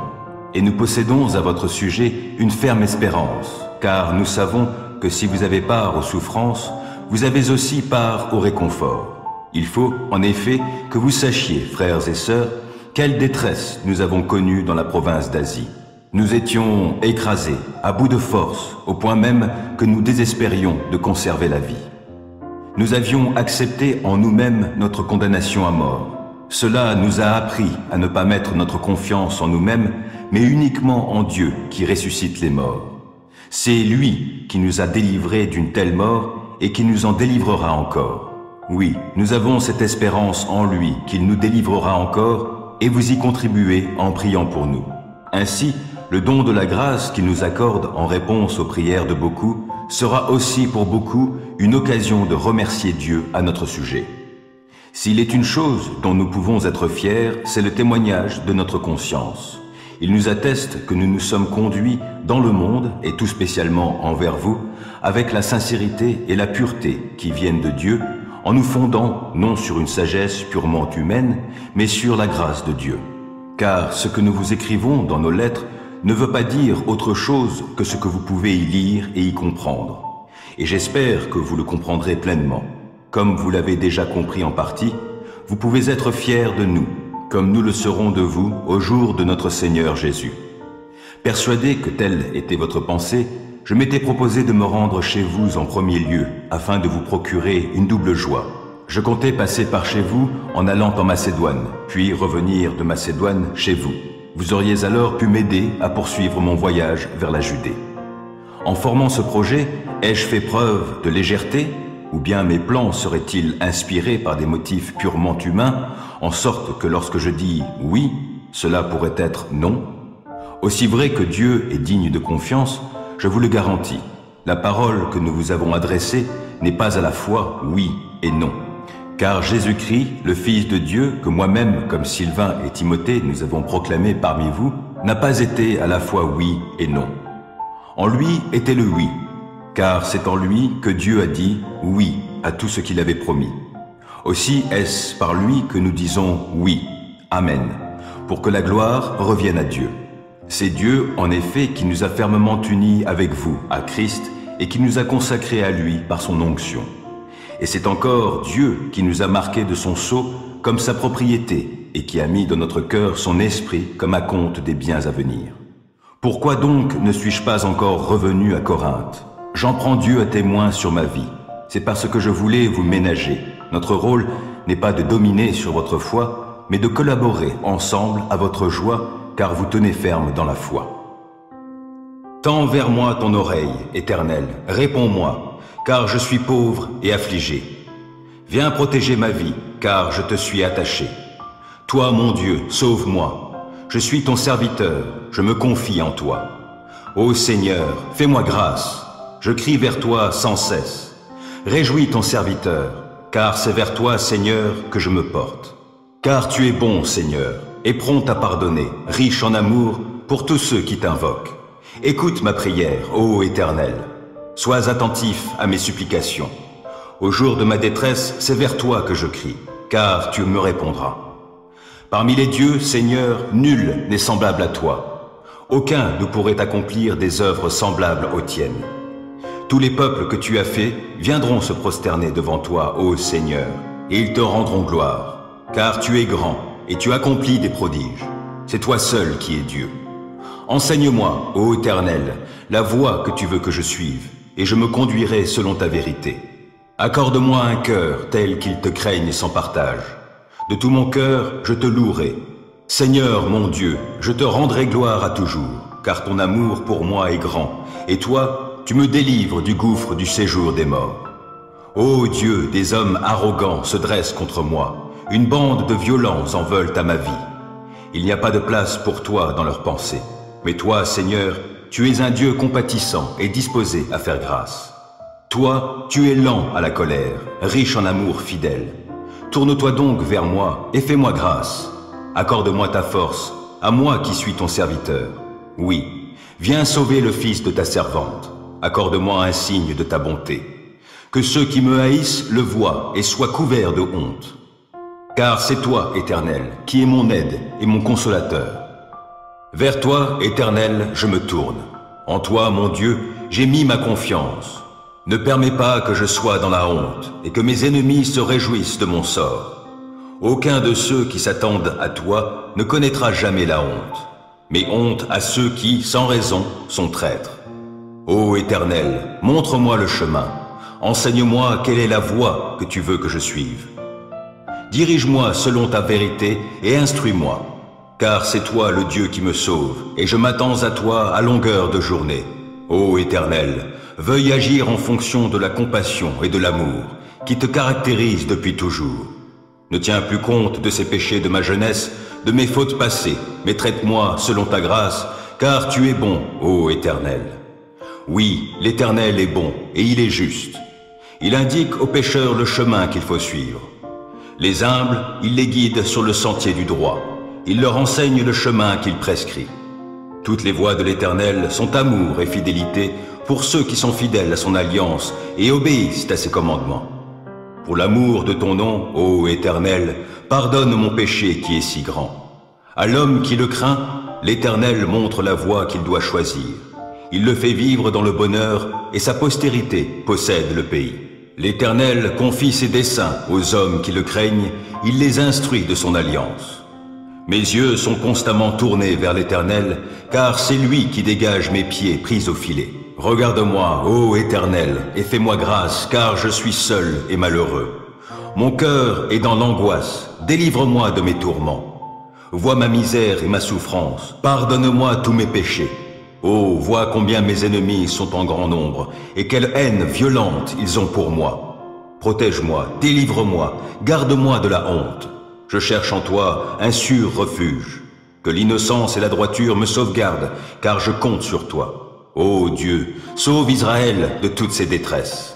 Et nous possédons à votre sujet une ferme espérance, car nous savons que si vous avez part aux souffrances, vous avez aussi part au réconfort. Il faut, en effet, que vous sachiez, frères et sœurs, quelle détresse nous avons connue dans la province d'Asie. Nous étions écrasés, à bout de force, au point même que nous désespérions de conserver la vie. Nous avions accepté en nous-mêmes notre condamnation à mort. Cela nous a appris à ne pas mettre notre confiance en nous-mêmes, mais uniquement en Dieu qui ressuscite les morts. C'est lui qui nous a délivrés d'une telle mort et qui nous en délivrera encore. Oui, nous avons cette espérance en lui qu'il nous délivrera encore, et vous y contribuez en priant pour nous. Ainsi, le don de la grâce qu'il nous accorde en réponse aux prières de beaucoup sera aussi pour beaucoup une occasion de remercier Dieu à notre sujet. S'il est une chose dont nous pouvons être fiers, c'est le témoignage de notre conscience. Il nous atteste que nous nous sommes conduits dans le monde, et tout spécialement envers vous, avec la sincérité et la pureté qui viennent de Dieu, en nous fondant non sur une sagesse purement humaine, mais sur la grâce de Dieu. Car ce que nous vous écrivons dans nos lettres ne veut pas dire autre chose que ce que vous pouvez y lire et y comprendre. Et j'espère que vous le comprendrez pleinement. Comme vous l'avez déjà compris en partie, vous pouvez être fiers de nous, comme nous le serons de vous au jour de notre Seigneur Jésus. Persuadé que telle était votre pensée, je m'étais proposé de me rendre chez vous en premier lieu, afin de vous procurer une double joie. Je comptais passer par chez vous en allant en Macédoine, puis revenir de Macédoine chez vous. Vous auriez alors pu m'aider à poursuivre mon voyage vers la Judée. En formant ce projet, ai-je fait preuve de légèreté, ou bien mes plans seraient-ils inspirés par des motifs purement humains, en sorte que lorsque je dis « oui », cela pourrait être « non ». Aussi vrai que Dieu est digne de confiance, je vous le garantis, la parole que nous vous avons adressée n'est pas à la fois « oui » et « non ». Car Jésus-Christ, le Fils de Dieu, que moi-même, comme Sylvain et Timothée, nous avons proclamé parmi vous, n'a pas été à la fois oui et non. En lui était le oui, car c'est en lui que Dieu a dit oui à tout ce qu'il avait promis. Aussi est-ce par lui que nous disons oui, Amen, pour que la gloire revienne à Dieu. C'est Dieu, en effet, qui nous a fermement unis avec vous, à Christ, et qui nous a consacrés à lui par son onction. Et c'est encore Dieu qui nous a marqués de son sceau comme sa propriété, et qui a mis dans notre cœur son esprit comme acompte des biens à venir. Pourquoi donc ne suis-je pas encore revenu à Corinthe? J'en prends Dieu à témoin sur ma vie. C'est parce que je voulais vous ménager. Notre rôle n'est pas de dominer sur votre foi, mais de collaborer ensemble à votre joie, car vous tenez ferme dans la foi. Tends vers moi ton oreille, Éternel, réponds-moi, car je suis pauvre et affligé. Viens protéger ma vie, car je te suis attaché. Toi, mon Dieu, sauve-moi. Je suis ton serviteur, je me confie en toi. Ô Seigneur, fais-moi grâce. Je crie vers toi sans cesse. Réjouis ton serviteur, car c'est vers toi, Seigneur, que je me porte. Car tu es bon, Seigneur, et prompt à pardonner, riche en amour pour tous ceux qui t'invoquent. Écoute ma prière, ô Éternel. Sois attentif à mes supplications. Au jour de ma détresse, c'est vers toi que je crie, car tu me répondras. Parmi les dieux, Seigneur, nul n'est semblable à toi. Aucun ne pourrait accomplir des œuvres semblables aux tiennes. Tous les peuples que tu as faits viendront se prosterner devant toi, ô Seigneur, et ils te rendront gloire, car tu es grand et tu accomplis des prodiges. C'est toi seul qui es Dieu. Enseigne-moi, ô Éternel, la voie que tu veux que je suive, et je me conduirai selon ta vérité. Accorde-moi un cœur tel qu'il te craigne sans partage. De tout mon cœur, je te louerai. Seigneur mon Dieu, je te rendrai gloire à toujours, car ton amour pour moi est grand, et toi, tu me délivres du gouffre du séjour des morts. Ô Dieu, des hommes arrogants se dressent contre moi, une bande de violents en veulent à ma vie. Il n'y a pas de place pour toi dans leurs pensées, mais toi, Seigneur, tu es un Dieu compatissant et disposé à faire grâce. Toi, tu es lent à la colère, riche en amour fidèle. Tourne-toi donc vers moi et fais-moi grâce. Accorde-moi ta force, à moi qui suis ton serviteur. Oui, viens sauver le fils de ta servante. Accorde-moi un signe de ta bonté. Que ceux qui me haïssent le voient et soient couverts de honte. Car c'est toi, Éternel, qui es mon aide et mon consolateur. Vers toi, Éternel, je me tourne. En toi, mon Dieu, j'ai mis ma confiance. Ne permets pas que je sois dans la honte et que mes ennemis se réjouissent de mon sort. Aucun de ceux qui s'attendent à toi ne connaîtra jamais la honte, mais honte à ceux qui, sans raison, sont traîtres. Ô Éternel, montre-moi le chemin. Enseigne-moi quelle est la voie que tu veux que je suive. Dirige-moi selon ta vérité et instruis-moi, car c'est toi le Dieu qui me sauve, et je m'attends à toi à longueur de journée. Ô Éternel, veuille agir en fonction de la compassion et de l'amour qui te caractérisent depuis toujours. Ne tiens plus compte de ces péchés de ma jeunesse, de mes fautes passées, mais traite-moi selon ta grâce, car tu es bon, ô Éternel. Oui, l'Éternel est bon, et il est juste. Il indique aux pécheurs le chemin qu'il faut suivre. Les humbles, il les guide sur le sentier du droit. Il leur enseigne le chemin qu'il prescrit. Toutes les voies de l'Éternel sont amour et fidélité pour ceux qui sont fidèles à son alliance et obéissent à ses commandements. Pour l'amour de ton nom, ô Éternel, pardonne mon péché qui est si grand. À l'homme qui le craint, l'Éternel montre la voie qu'il doit choisir. Il le fait vivre dans le bonheur et sa postérité possède le pays. L'Éternel confie ses desseins aux hommes qui le craignent, il les instruit de son alliance. Mes yeux sont constamment tournés vers l'Éternel, car c'est lui qui dégage mes pieds pris au filet. Regarde-moi, ô Éternel, et fais-moi grâce, car je suis seul et malheureux. Mon cœur est dans l'angoisse, délivre-moi de mes tourments. Vois ma misère et ma souffrance, pardonne-moi tous mes péchés. Oh, vois combien mes ennemis sont en grand nombre, et quelle haine violente ils ont pour moi. Protège-moi, délivre-moi, garde-moi de la honte. Je cherche en toi un sûr refuge. Que l'innocence et la droiture me sauvegardent, car je compte sur toi. Ô Dieu, sauve Israël de toutes ses détresses.